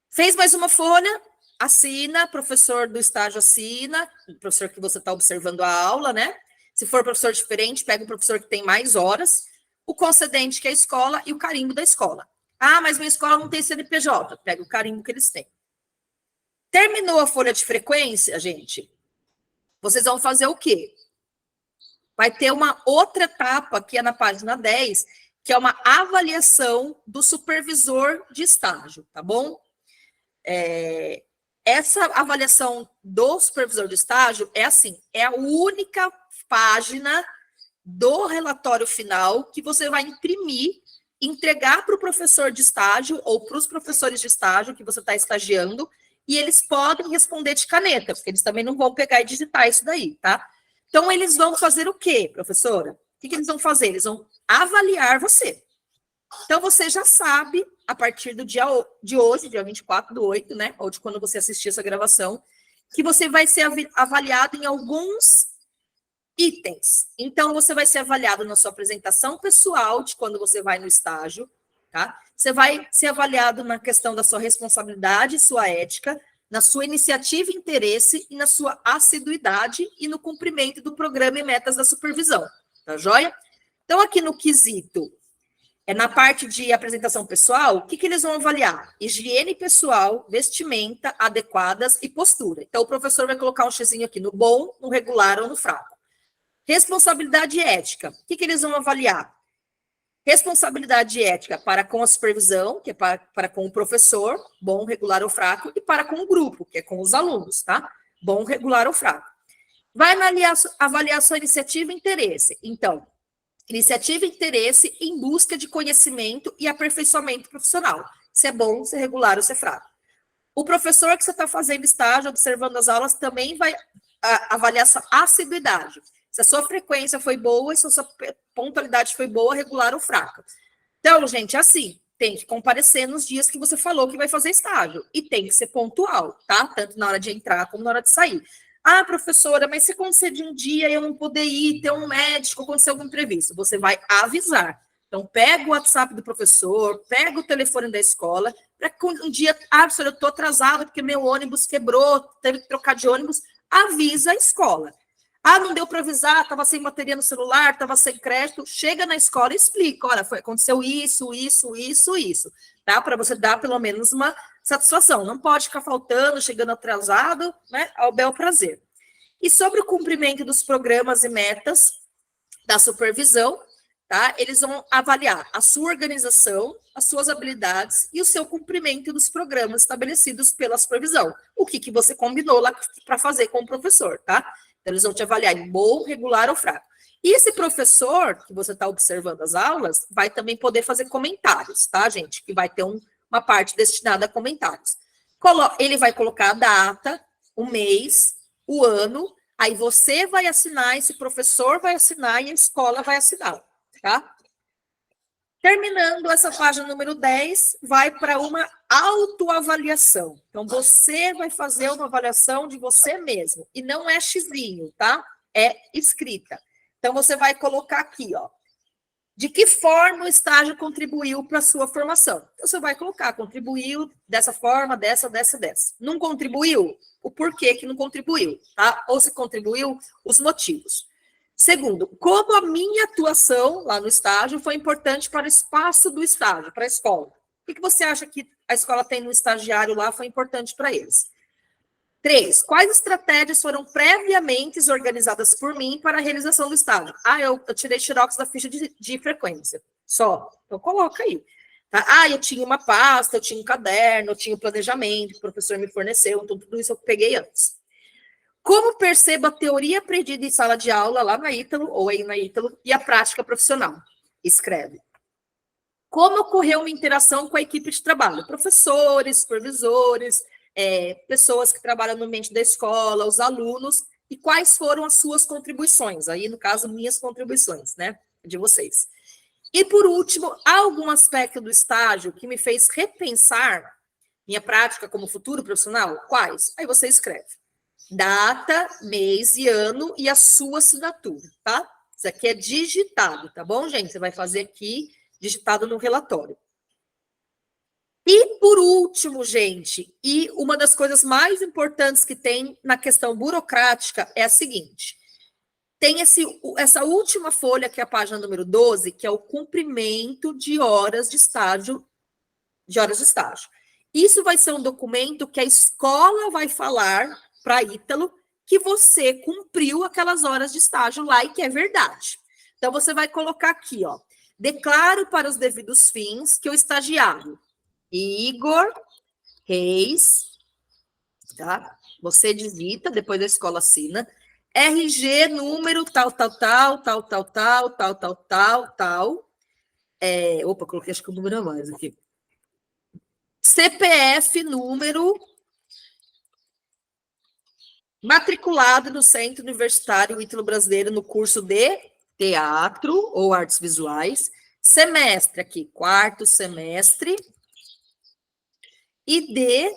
Fez mais uma folha, assina, professor do estágio assina, o professor que você está observando a aula, né? Se for professor diferente, pega um professor que tem mais horas, o concedente, que é a escola, e o carimbo da escola. Ah, mas minha escola não tem CNPJ. Pega o carimbo que eles têm. Terminou a folha de frequência, gente? Vocês vão fazer o quê? Vai ter uma outra etapa, que é na página 10, que é uma avaliação do supervisor de estágio, tá bom? Essa avaliação do supervisor de estágio é assim, é a única página do relatório final que você vai imprimir, entregar para o professor de estágio ou para os professores de estágio que você está estagiando, e eles podem responder de caneta, porque eles também não vão pegar e digitar isso daí, tá? Então, eles vão fazer o quê, professora? O que eles vão fazer? Eles vão avaliar você. Então, você já sabe, a partir do dia de hoje, dia 24/8, né? Ou de quando você assistir essa gravação, que você vai ser avaliado em alguns itens. Então, você vai ser avaliado na sua apresentação pessoal, de quando você vai no estágio, tá? Você vai ser avaliado na questão da sua responsabilidade, sua ética, na sua iniciativa e interesse e na sua assiduidade e no cumprimento do programa e metas da supervisão, tá joia? Então, aqui no quesito, na parte de apresentação pessoal, o que eles vão avaliar? Higiene pessoal, vestimenta adequadas e postura. Então, o professor vai colocar um xizinho aqui no bom, no regular ou no fraco. Responsabilidade ética, o que eles vão avaliar? Responsabilidade ética para com a supervisão, que é para com o professor, bom, regular ou fraco, e para com o grupo, que é com os alunos, tá? Bom, regular ou fraco. Vai avaliar sua iniciativa e interesse. Então, iniciativa e interesse em busca de conhecimento e aperfeiçoamento profissional. Se é bom, se é regular ou se é fraco. O professor que você está fazendo estágio, observando as aulas, também vai avaliar sua assiduidade. Se a sua frequência foi boa, se a sua pontualidade foi boa, regular ou fraca. Então, gente, assim, tem que comparecer nos dias que você falou que vai fazer estágio. E tem que ser pontual, tá? Tanto na hora de entrar como na hora de sair. Ah, professora, mas se acontecer de um dia eu não poder ir, ter um médico, acontecer algum imprevisto, você vai avisar. Então, pega o WhatsApp do professor, pega o telefone da escola, para que um dia, professora, eu estou atrasado porque meu ônibus quebrou, teve que trocar de ônibus, avisa a escola. Ah, não deu para avisar, estava sem bateria no celular, estava sem crédito. Chega na escola e explica, olha, aconteceu isso, tá? Para você dar pelo menos uma satisfação. Não pode ficar faltando, chegando atrasado, né? Ao bel prazer. E sobre o cumprimento dos programas e metas da supervisão, tá? Eles vão avaliar a sua organização, as suas habilidades e o seu cumprimento dos programas estabelecidos pela supervisão. O que você combinou lá para fazer com o professor, tá? Então, eles vão te avaliar em bom, regular ou fraco. E esse professor, que você está observando as aulas, vai também poder fazer comentários, tá, gente? Que vai ter uma parte destinada a comentários. Ele vai colocar a data, o mês, o ano, aí você vai assinar, esse professor vai assinar e a escola vai assinar, tá? Terminando essa página número 10, vai para uma autoavaliação. Então, você vai fazer uma avaliação de você mesmo. E não é xizinho, tá? É escrita. Então, você vai colocar aqui, ó. De que forma o estágio contribuiu para a sua formação? Então, você vai colocar, contribuiu dessa forma, dessa. Não contribuiu? O porquê que não contribuiu, tá? Ou se contribuiu, os motivos. Segundo, como a minha atuação lá no estágio foi importante para o espaço do estágio, para a escola. O que você acha que a escola tem no estagiário lá foi importante para eles? 3, quais estratégias foram previamente organizadas por mim para a realização do estágio? Ah, eu tirei xerox da ficha de frequência, só. Então, coloca aí. Tá? Ah, eu tinha uma pasta, eu tinha um caderno, eu tinha um planejamento, que o professor me forneceu, então tudo isso eu peguei antes. Como percebo a teoria aprendida em sala de aula lá na Ítalo, ou aí na Ítalo, e a prática profissional? escreve. Como ocorreu uma interação com a equipe de trabalho? Professores, supervisores, pessoas que trabalham no ambiente da escola, os alunos, e quais foram as suas contribuições? Aí, no caso, minhas contribuições, né? De vocês. E, por último, há algum aspecto do estágio que me fez repensar minha prática como futuro profissional? Quais? Aí você escreve. Data, mês e ano e a sua assinatura, tá? Isso aqui é digitado, tá bom, gente? Você vai fazer aqui, digitado no relatório. E, por último, gente, e uma das coisas mais importantes que tem na questão burocrática é a seguinte: tem essa última folha, que é a página número 12, que é o cumprimento de horas de estágio. Isso vai ser um documento que a escola vai falar para Ítalo que você cumpriu aquelas horas de estágio lá e que é verdade. Então, você vai colocar aqui, ó, declaro para os devidos fins que o estagiário Igor Reis, tá? Você digita, depois a escola assina, RG, número, tal. Opa, coloquei acho que o número a mais aqui. CPF, número, matriculado no Centro Universitário Ítalo Brasileiro no curso de Teatro ou Artes Visuais, semestre aqui, 4º semestre, ID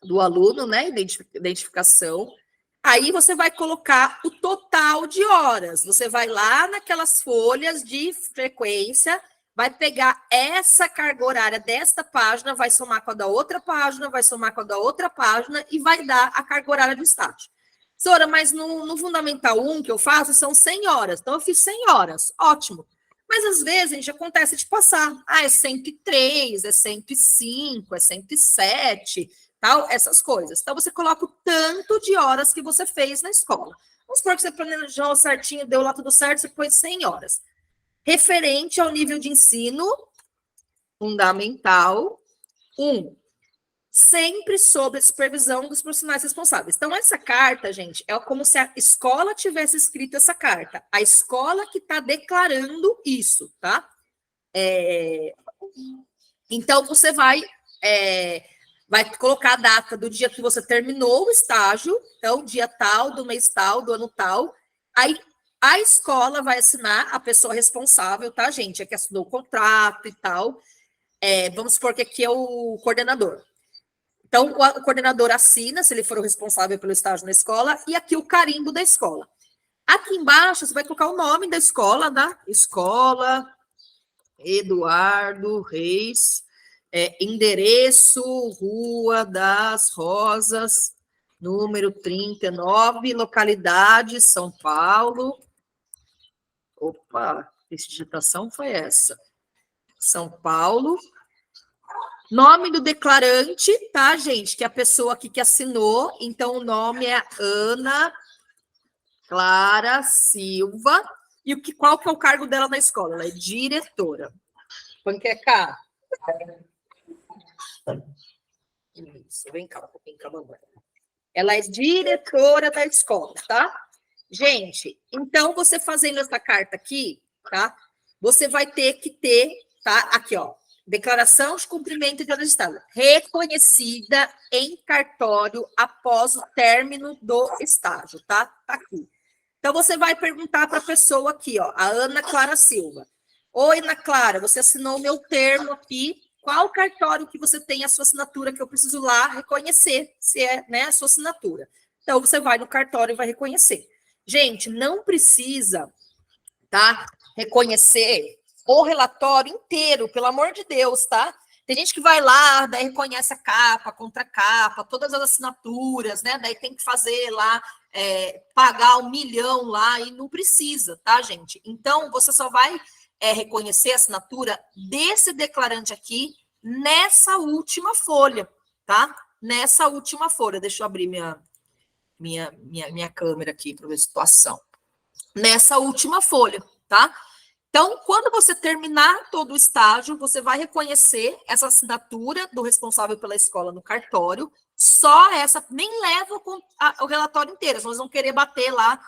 do aluno, né, identificação. Aí você vai colocar o total de horas. Você vai lá naquelas folhas de frequência, vai pegar essa carga horária desta página, vai somar com a da outra página, vai somar com a da outra página e vai dar a carga horária do estágio. Sora, mas no Fundamental 1 que eu faço são 100 horas. Então, eu fiz 100 horas. Ótimo. Mas, às vezes, a gente acontece de passar. Ah, é 103, é 105, é 107... tal, essas coisas. Então, você coloca o tanto de horas que você fez na escola. Vamos supor que você planejou certinho, deu lá tudo certo, você pôs 100 horas. Referente ao nível de ensino fundamental 1. Sempre sob a supervisão dos profissionais responsáveis. Então, essa carta, gente, é como se a escola tivesse escrito essa carta. A escola que está declarando isso, tá? Então, você vai colocar a data do dia que você terminou o estágio, então, dia tal, do mês tal, do ano tal. Aí, a escola vai assinar, a pessoa responsável, tá, gente? É que assinou o contrato e tal. Vamos supor que aqui é o coordenador. Então, o coordenador assina, se ele for o responsável pelo estágio na escola, e aqui o carimbo da escola. Aqui embaixo, você vai colocar o nome da escola, né? Escola Eduardo Reis, endereço, Rua das Rosas, número 39, localidade, São Paulo. Opa, que digitação foi essa? São Paulo. Nome do declarante, tá, gente? Que é a pessoa aqui que assinou. Então, o nome é Ana Clara Silva. E qual que é o cargo dela na escola? Ela é diretora. Panqueca. Isso, vem cá um pouquinho, calma. Ela é diretora da escola, tá? Gente, então, você fazendo essa carta aqui, tá? Você vai ter que ter, tá? Aqui, ó. Declaração de cumprimento de horas de estágio. Reconhecida em cartório após o término do estágio, tá? Tá aqui. Então, você vai perguntar para a pessoa aqui, ó, a Ana Clara Silva. Oi, Ana Clara, você assinou o meu termo aqui. Qual cartório que você tem a sua assinatura que eu preciso lá reconhecer se é, né, a sua assinatura? Então, você vai no cartório e vai reconhecer. Gente, não precisa, tá, reconhecer o relatório inteiro, pelo amor de Deus, tá? Tem gente que vai lá, daí reconhece a capa, a contracapa, todas as assinaturas, né? Daí tem que fazer lá, pagar 1 milhão lá e não precisa, tá, gente? Então, você só vai reconhecer a assinatura desse declarante aqui nessa última folha, tá? Nessa última folha. Deixa eu abrir minha câmera aqui para ver a situação. Nessa última folha, tá? Então, quando você terminar todo o estágio, você vai reconhecer essa assinatura do responsável pela escola no cartório, só essa, nem leva o relatório inteiro, nós vamos querer bater lá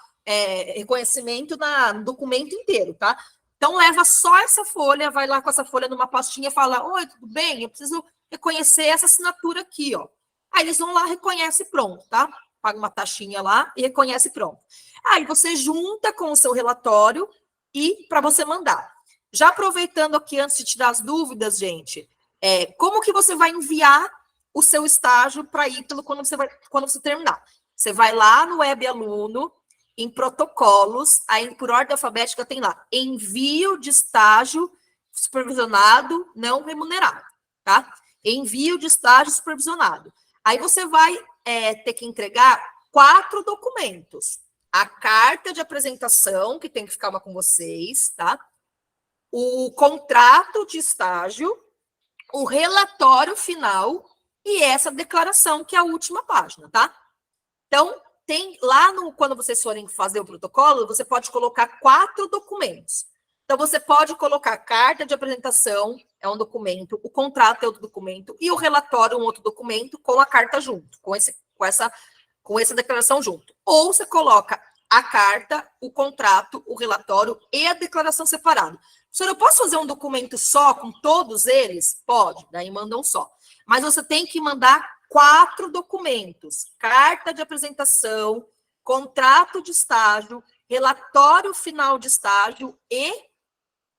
reconhecimento no documento inteiro, tá? Então, leva só essa folha, vai lá com essa folha numa pastinha e fala, oi, tudo bem? Eu preciso reconhecer essa assinatura aqui, ó. Aí eles vão lá, reconhece pronto, tá? Paga uma taxinha lá e reconhece pronto. Aí você junta com o seu relatório e para você mandar. Já aproveitando aqui, antes de tirar as dúvidas, gente, como que você vai enviar o seu estágio para ir quando você terminar? Você vai lá no Web Aluno, em protocolos, aí por ordem alfabética tem lá, envio de estágio supervisionado não remunerado, tá? Envio de estágio supervisionado. Aí você vai ter que entregar 4 documentos. A carta de apresentação, que tem que ficar uma com vocês, tá? O contrato de estágio, o relatório final e essa declaração, que é a última página, tá? Então, tem lá quando vocês forem fazer o protocolo, você pode colocar 4 documentos. Então, você pode colocar a carta de apresentação, é um documento, o contrato é outro documento, e o relatório, um outro documento, com a carta junto, com essa declaração junto. Ou você coloca a carta, o contrato, o relatório e a declaração separado. Senhor, eu posso fazer um documento só com todos eles? Pode, daí manda um só. Mas você tem que mandar 4 documentos: carta de apresentação, contrato de estágio, relatório final de estágio e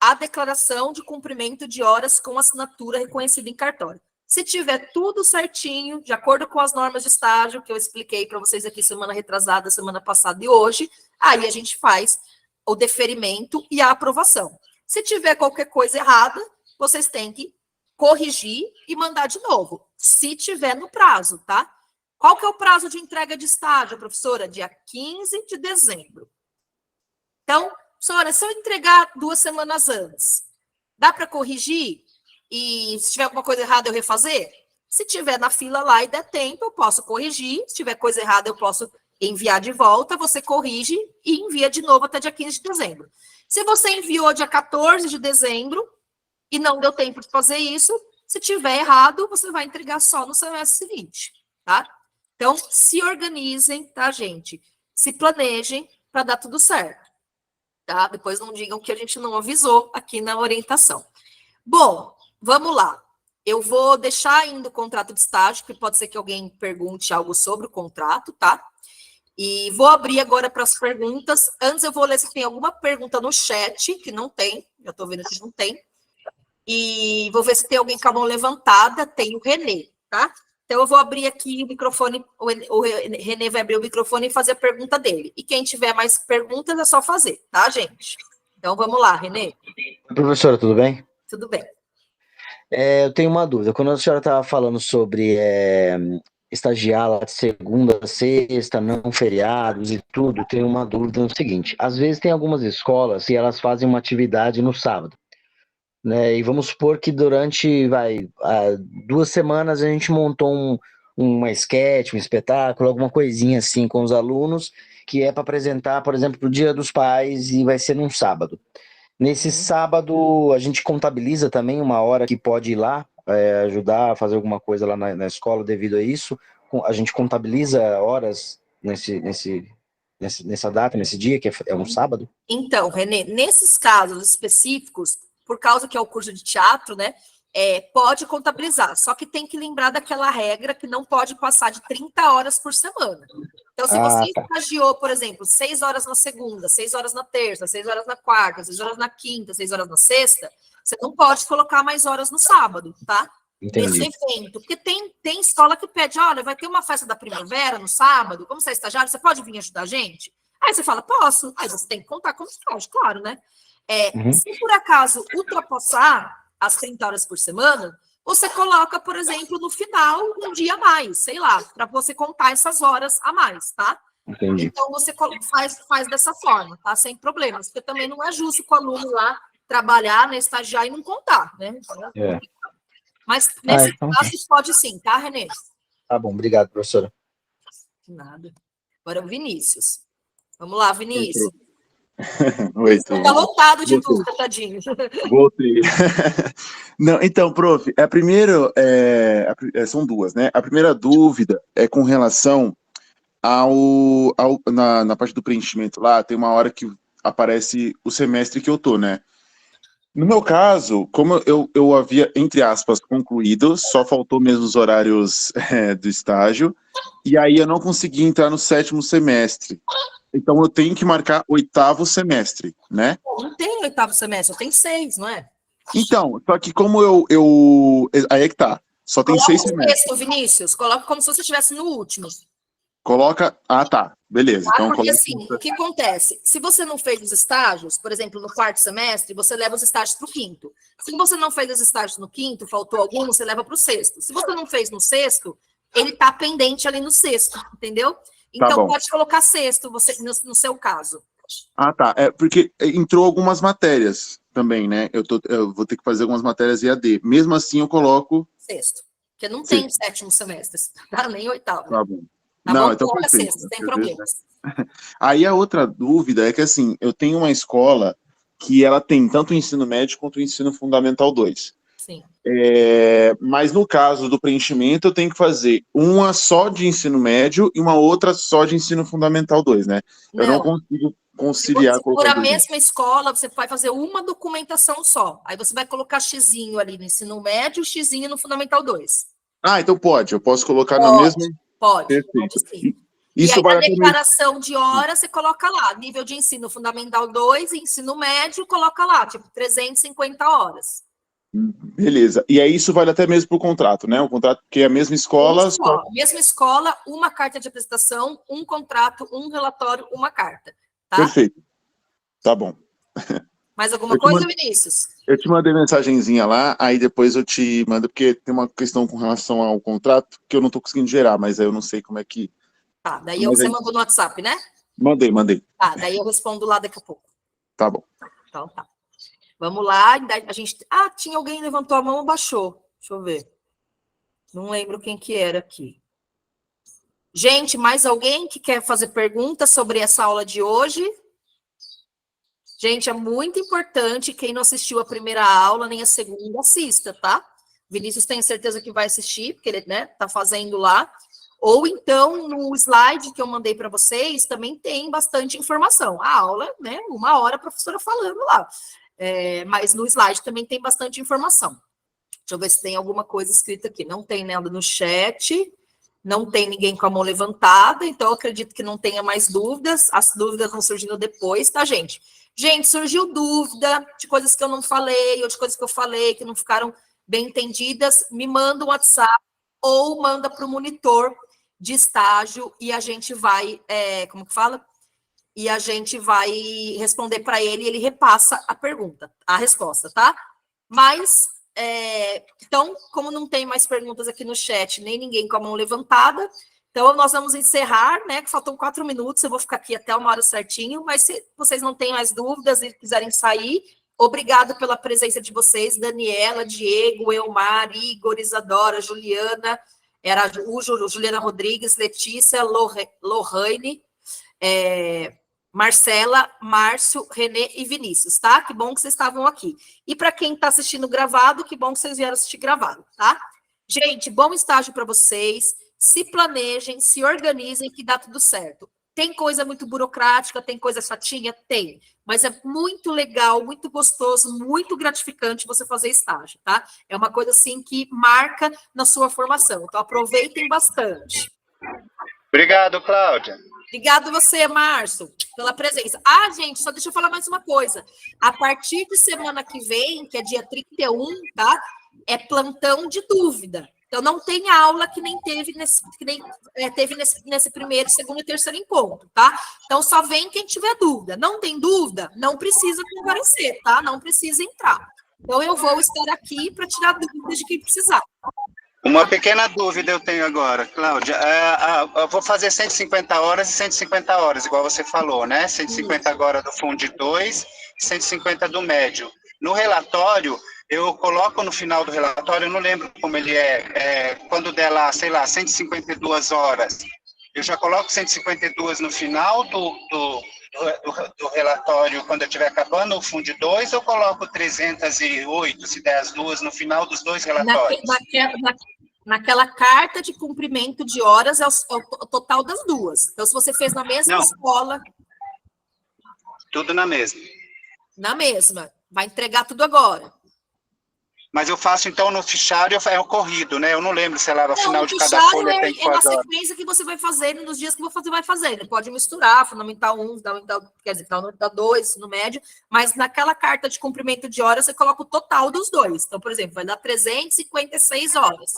a declaração de cumprimento de horas com assinatura reconhecida em cartório. Se tiver tudo certinho, de acordo com as normas de estágio, que eu expliquei para vocês aqui semana retrasada, semana passada e hoje, aí a gente faz o deferimento e a aprovação. Se tiver qualquer coisa errada, vocês têm que corrigir e mandar de novo, se tiver no prazo, tá? Qual que é o prazo de entrega de estágio, professora? Dia 15 de dezembro. Então, professora, se eu entregar 2 semanas antes, dá para corrigir? E se tiver alguma coisa errada, eu refazer? Se tiver na fila lá e der tempo, eu posso corrigir. Se tiver coisa errada, eu posso enviar de volta. Você corrige e envia de novo até dia 15 de dezembro. Se você enviou dia 14 de dezembro e não deu tempo de fazer isso, se tiver errado, você vai entregar só no semestre seguinte, tá? Então, se organizem, tá, gente? Se planejem para dar tudo certo, tá? Depois não digam que a gente não avisou aqui na orientação. Bom, vamos lá. Eu vou deixar ainda o contrato de estágio, porque pode ser que alguém pergunte algo sobre o contrato, tá? E vou abrir agora para as perguntas. Antes eu vou ler se tem alguma pergunta no chat, que não tem, já estou vendo que não tem. E vou ver se tem alguém com a mão levantada. Tem o Renê, tá? Então eu vou abrir aqui o microfone, o Renê vai abrir o microfone e fazer a pergunta dele. E quem tiver mais perguntas é só fazer, tá, gente? Então vamos lá, Renê. Professora, tudo bem? Tudo bem. Eu tenho uma dúvida. Quando a senhora estava falando sobre estagiar lá de segunda a sexta, não feriados e tudo, tenho uma dúvida no seguinte. Às vezes tem algumas escolas que elas fazem uma atividade no sábado, né? E vamos supor que durante 2 semanas a gente montou uma sketch, um espetáculo, alguma coisinha assim com os alunos, que é para apresentar, por exemplo, para o Dia dos Pais e vai ser num sábado. Nesse sábado, a gente contabiliza também uma hora que pode ir lá, ajudar a fazer alguma coisa lá na escola devido a isso. A gente contabiliza horas nessa data, nesse dia, que é um sábado? Então, Renê, nesses casos específicos, por causa que é o curso de teatro, né, pode contabilizar, só que tem que lembrar daquela regra que não pode passar de 30 horas por semana. Então, se você estagiou, por exemplo, 6 horas na segunda, 6 horas na terça, 6 horas na quarta, 6 horas na quinta, 6 horas na sexta, você não pode colocar mais horas no sábado, tá? Entendi. Nesse evento. Porque tem escola que pede, olha, vai ter uma festa da primavera no sábado, como você é estagiário, você pode vir ajudar a gente? Aí você fala, posso. Aí você tem que contar como estágio, claro, né? Se por acaso ultrapassar as 30 horas por semana, você coloca, por exemplo, no final, um dia a mais, sei lá, para você contar essas horas a mais, tá? Entendi. Então, você faz dessa forma, tá? Sem problemas, porque também não é justo com o aluno lá trabalhar, né, estagiar e não contar, né? Mas, nesse caso, pode sim, tá, Renê? Tá bom, obrigado, professora. Nada. Agora o Vinícius. Vamos lá, Vinícius. Oi, Está lotado de dúvida, tadinho. Voltei. Não, então, prof, são duas, né? A primeira dúvida é com relação na parte do preenchimento lá, tem uma hora que aparece o semestre que eu tô, né? No meu caso, como eu havia, entre aspas, concluído, só faltou mesmo os horários do estágio, e aí eu não consegui entrar no 7º semestre. Então eu tenho que marcar 8º semestre, né? Não tem 8º semestre, tem 6, não é? Então, só que como aí é que tá. Só tem Coloca 6 o semestres. sexto, Vinícius. Coloca como se você estivesse no último. Coloca. Ah, tá. Beleza. Tá? Então Porque coloca. assim, o que acontece? Se você não fez os estágios, por exemplo, no 4º semestre, você leva os estágios para o 5º. Se você não fez os estágios no 5º, faltou algum, você leva para o 6º. Se você não fez no 6º, ele está pendente ali no 6º, entendeu? Tá Então, bom. pode colocar 6º, você, no seu caso. Ah, tá. É porque entrou algumas matérias também, né? Eu vou ter que fazer algumas matérias EAD. Mesmo assim, eu coloco 6º. Porque não 6º. tem 7º semestre, tá? Nem 8º. Tá bom. Tá Não, bom? então Coloca perfeito. 6º, sem problemas. Aí a outra dúvida é que, assim, eu tenho uma escola que ela tem tanto o ensino médio quanto o ensino fundamental 2. Sim. Mas no caso do preenchimento, eu tenho que fazer uma só de ensino médio e uma outra só de ensino fundamental 2, né? Eu não consigo conciliar Se for a com mesma escola, você vai fazer uma documentação só. Aí você vai colocar xizinho ali no ensino médio, xizinho no fundamental 2. Ah, então pode. Eu posso colocar na Pode, mesma. pode Perfeito. sim. Isso e aí, vai na até declaração de horas, você coloca lá, nível de ensino fundamental 2, ensino médio, coloca lá, tipo, 350 horas. Beleza. E aí isso vale até mesmo para o contrato, né? O contrato que é a mesma escola. Mesma escola, uma carta de apresentação, um contrato, um relatório, uma carta. Tá? Perfeito. Tá bom. Mais alguma coisa, Vinícius? Eu te mandei mensagenzinha lá, aí depois eu te mando, porque tem uma questão com relação ao contrato que eu não estou conseguindo gerar, mas aí eu não sei como é que... Tá, daí você mandou no WhatsApp, né? Mandei. Tá, daí eu respondo lá daqui a pouco. Tá bom. Então tá. Vamos lá, a gente... Ah, tinha alguém que levantou a mão ou baixou? Deixa eu ver. Não lembro quem que era aqui. Gente, mais alguém que quer fazer perguntas sobre essa aula de hoje? Gente, é muito importante, quem não assistiu a primeira aula, nem a segunda, assista, tá? Vinícius tem certeza que vai assistir, porque ele, né, tá fazendo lá. Ou então, no slide que eu mandei para vocês, também tem bastante informação. A aula, né, 1 hora a professora falando lá. Mas no slide também tem bastante informação. Deixa eu ver se tem alguma coisa escrita aqui. Não tem nada no chat, não tem ninguém com a mão levantada, então eu acredito que não tenha mais dúvidas. As dúvidas vão surgindo depois, tá, gente? Gente, surgiu dúvida de coisas que eu não falei, ou de coisas que eu falei que não ficaram bem entendidas, me manda um WhatsApp ou manda para o monitor de estágio e a gente vai, como que fala? E a gente vai responder para ele e ele repassa a pergunta, a resposta, tá? Mas, então, como não tem mais perguntas aqui no chat, nem ninguém com a mão levantada, então nós vamos encerrar, né? Que faltam 4 minutos, eu vou ficar aqui até 1 hora certinho, mas se vocês não têm mais dúvidas e quiserem sair, obrigado pela presença de vocês, Daniela, Diego, Elmar, Igor, Isadora, Juliana, Juliana Rodrigues, Letícia, Lohane, Marcela, Márcio, Renê e Vinícius, tá? Que bom que vocês estavam aqui. E para quem está assistindo gravado, que bom que vocês vieram assistir gravado, tá? Gente, bom estágio para vocês. Se planejem, se organizem, que dá tudo certo. Tem coisa muito burocrática, tem coisa chatinha? Tem. Mas é muito legal, muito gostoso, muito gratificante você fazer estágio, tá? É uma coisa, assim, que marca na sua formação. Então, aproveitem bastante. Obrigado, Cláudia. Obrigado você, Márcio, pela presença. Ah, gente, só deixa eu falar mais uma coisa. A partir de semana que vem, que é dia 31, tá? É plantão de dúvida. Então, não tem aula que nem teve nesse primeiro, segundo e terceiro encontro, tá? Então, só vem quem tiver dúvida. Não tem dúvida? Não precisa comparecer, tá? Não precisa entrar. Então, eu vou estar aqui para tirar dúvidas de quem precisar. Uma pequena dúvida eu tenho agora, Cláudia. Eu vou fazer 150 horas e 150 horas, igual você falou, né? 150 agora do Fundo 2, 150 do médio. No relatório, eu coloco no final do relatório, eu não lembro como ele quando der lá, sei lá, 152 horas, eu já coloco 152 no final do relatório, quando eu estiver acabando o Fundo 2, eu coloco 308, se der as duas, no final dos 2 relatórios. Naquela carta de cumprimento de horas é o total das duas. Então, se você fez na mesma escola... Tudo na mesma. Na mesma. vai entregar tudo agora. Mas eu faço, então, no fichário, é ocorrido, né? Eu não lembro se lá no final de cada fichário folha tem é na quantas horas. sequência que você vai fazer, nos dias que você vai fazer. Pode misturar, Fundamental 1, quer dizer, Fundamental 2, no médio, mas naquela carta de cumprimento de horas, você coloca o total dos dois. Então, por exemplo, vai dar 356 horas,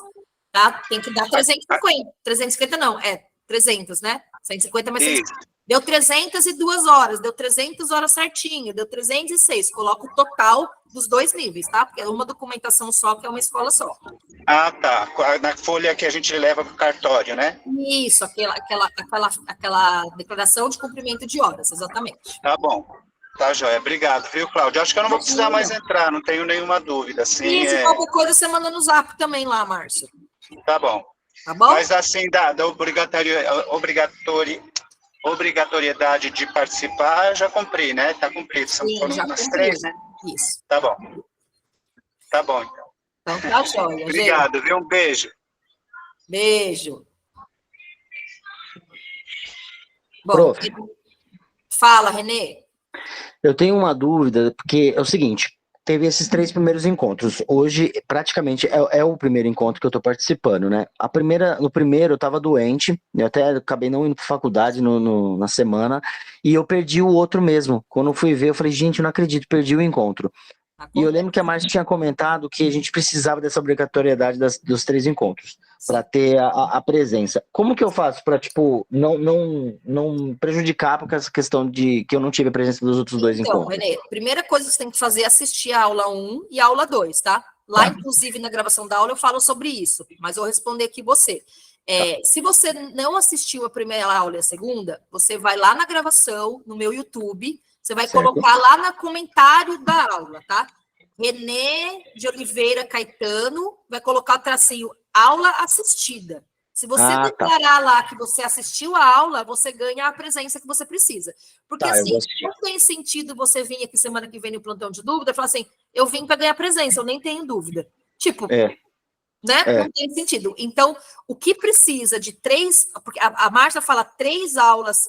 tá? Tem que dar 350. 350 não, 300, né? 150 mais 150. Deu 302 horas, deu 300 horas certinho, deu 306. Coloca o total dos dois níveis, tá? Porque é uma documentação só, que é uma escola só. Ah, tá. Na folha que a gente leva para o cartório, né? Isso, aquela declaração de cumprimento de horas, exatamente. Tá bom. Tá, joia. Obrigado, viu, Cláudia? Acho que eu não vou precisar mais entrar, não tenho nenhuma dúvida. Assim, e se qualquer coisa, você manda no zap também lá, Márcio. Tá bom. Tá bom? Mas assim, da obrigatoriedade de participar, já cumpri, né? Tá cumprido. Sim, Foram já umas cumpriu. 3, né? Isso. Tá bom. Tá bom, então. Então tá jóia, Obrigado, viu? Um beijo. Beijo. Bom, Prof. Fala, Renê. Eu tenho uma dúvida, porque é o seguinte, teve esses 3 primeiros encontros. Hoje, praticamente, é o primeiro encontro que eu tô participando, né? No primeiro, eu tava doente, eu até acabei não indo pra faculdade na semana, e eu perdi o outro mesmo. Quando eu fui ver, eu falei, gente, eu não acredito, perdi o encontro. E eu lembro que a Márcia tinha comentado que a gente precisava dessa obrigatoriedade dos 3 encontros, para ter a presença. Como que eu faço para, tipo, não prejudicar por essa questão de que eu não tive a presença dos outros 2 encontros? Renê, primeira coisa que você tem que fazer é assistir a aula 1 e a aula 2, tá? Lá, inclusive, na gravação da aula, eu falo sobre isso, mas eu vou responder aqui você. Se você não assistiu a primeira aula e a segunda, você vai lá na gravação, no meu YouTube, você vai colocar lá no comentário da aula, tá? Renê de Oliveira Caetano, vai colocar o tracinho aula assistida. Se você declarar lá que você assistiu a aula, você ganha a presença que você precisa. Porque assim, não tem sentido você vir aqui semana que vem no plantão de dúvida e falar assim, eu vim para ganhar presença, eu nem tenho dúvida. Tipo, né? Não tem sentido. Então, o que precisa de 3, porque a Márcia fala 3 aulas,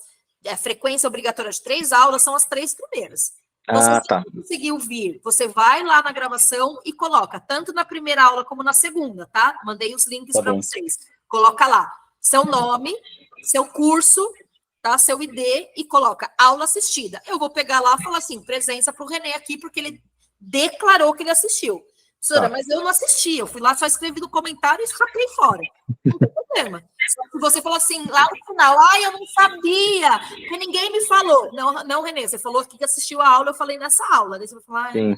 frequência obrigatória de 3 aulas, são as 3 primeiras. Se conseguiu vir, você vai lá na gravação e coloca, tanto na primeira aula como na segunda, tá? Mandei os links para vocês. Coloca lá seu nome, seu curso, tá? Seu ID e coloca aula assistida. Eu vou pegar lá e falar assim, presença para o Renê aqui, porque ele declarou que ele assistiu. Professora, mas eu não assisti, eu fui lá, só escrevi no comentário e escapei fora. Não tem problema. Se você falou assim, lá no final, eu não sabia, porque ninguém me falou. Não, Renê, você falou que assistiu a aula, eu falei nessa aula. Daí você vai falar, Sim.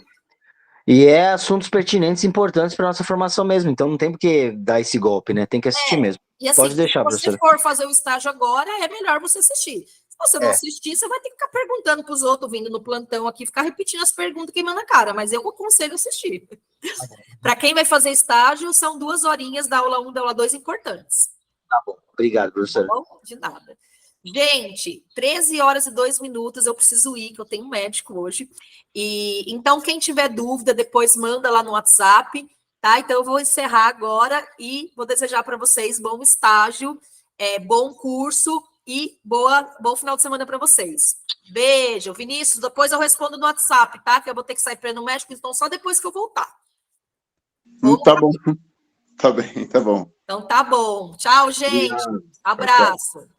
E é assuntos pertinentes e importantes para nossa formação mesmo, então não tem por que dar esse golpe, né? Tem que assistir mesmo. E assim, pode deixar, se você for fazer o estágio agora, é melhor você assistir. Se você não assistir, você vai ter que ficar perguntando para os outros, vindo no plantão aqui, ficar repetindo as perguntas, queimando a cara, mas eu aconselho assistir. Para quem vai fazer estágio, são 2 horinhas da aula 1 e da aula 2 importantes. Tá bom, obrigado, professor. Tá bom? De nada. Gente, 13 horas e 2 minutos, eu preciso ir, que eu tenho um médico hoje. Então, quem tiver dúvida, depois manda lá no WhatsApp, tá? Então, eu vou encerrar agora e vou desejar para vocês bom estágio, bom curso e bom final de semana para vocês. Beijo. Vinícius, depois eu respondo no WhatsApp, tá? Que eu vou ter que sair para ir no médico, então só depois que eu voltar. Tá bom. Tá bem, tá bom. Então, tá bom. Tchau, gente. Abraço.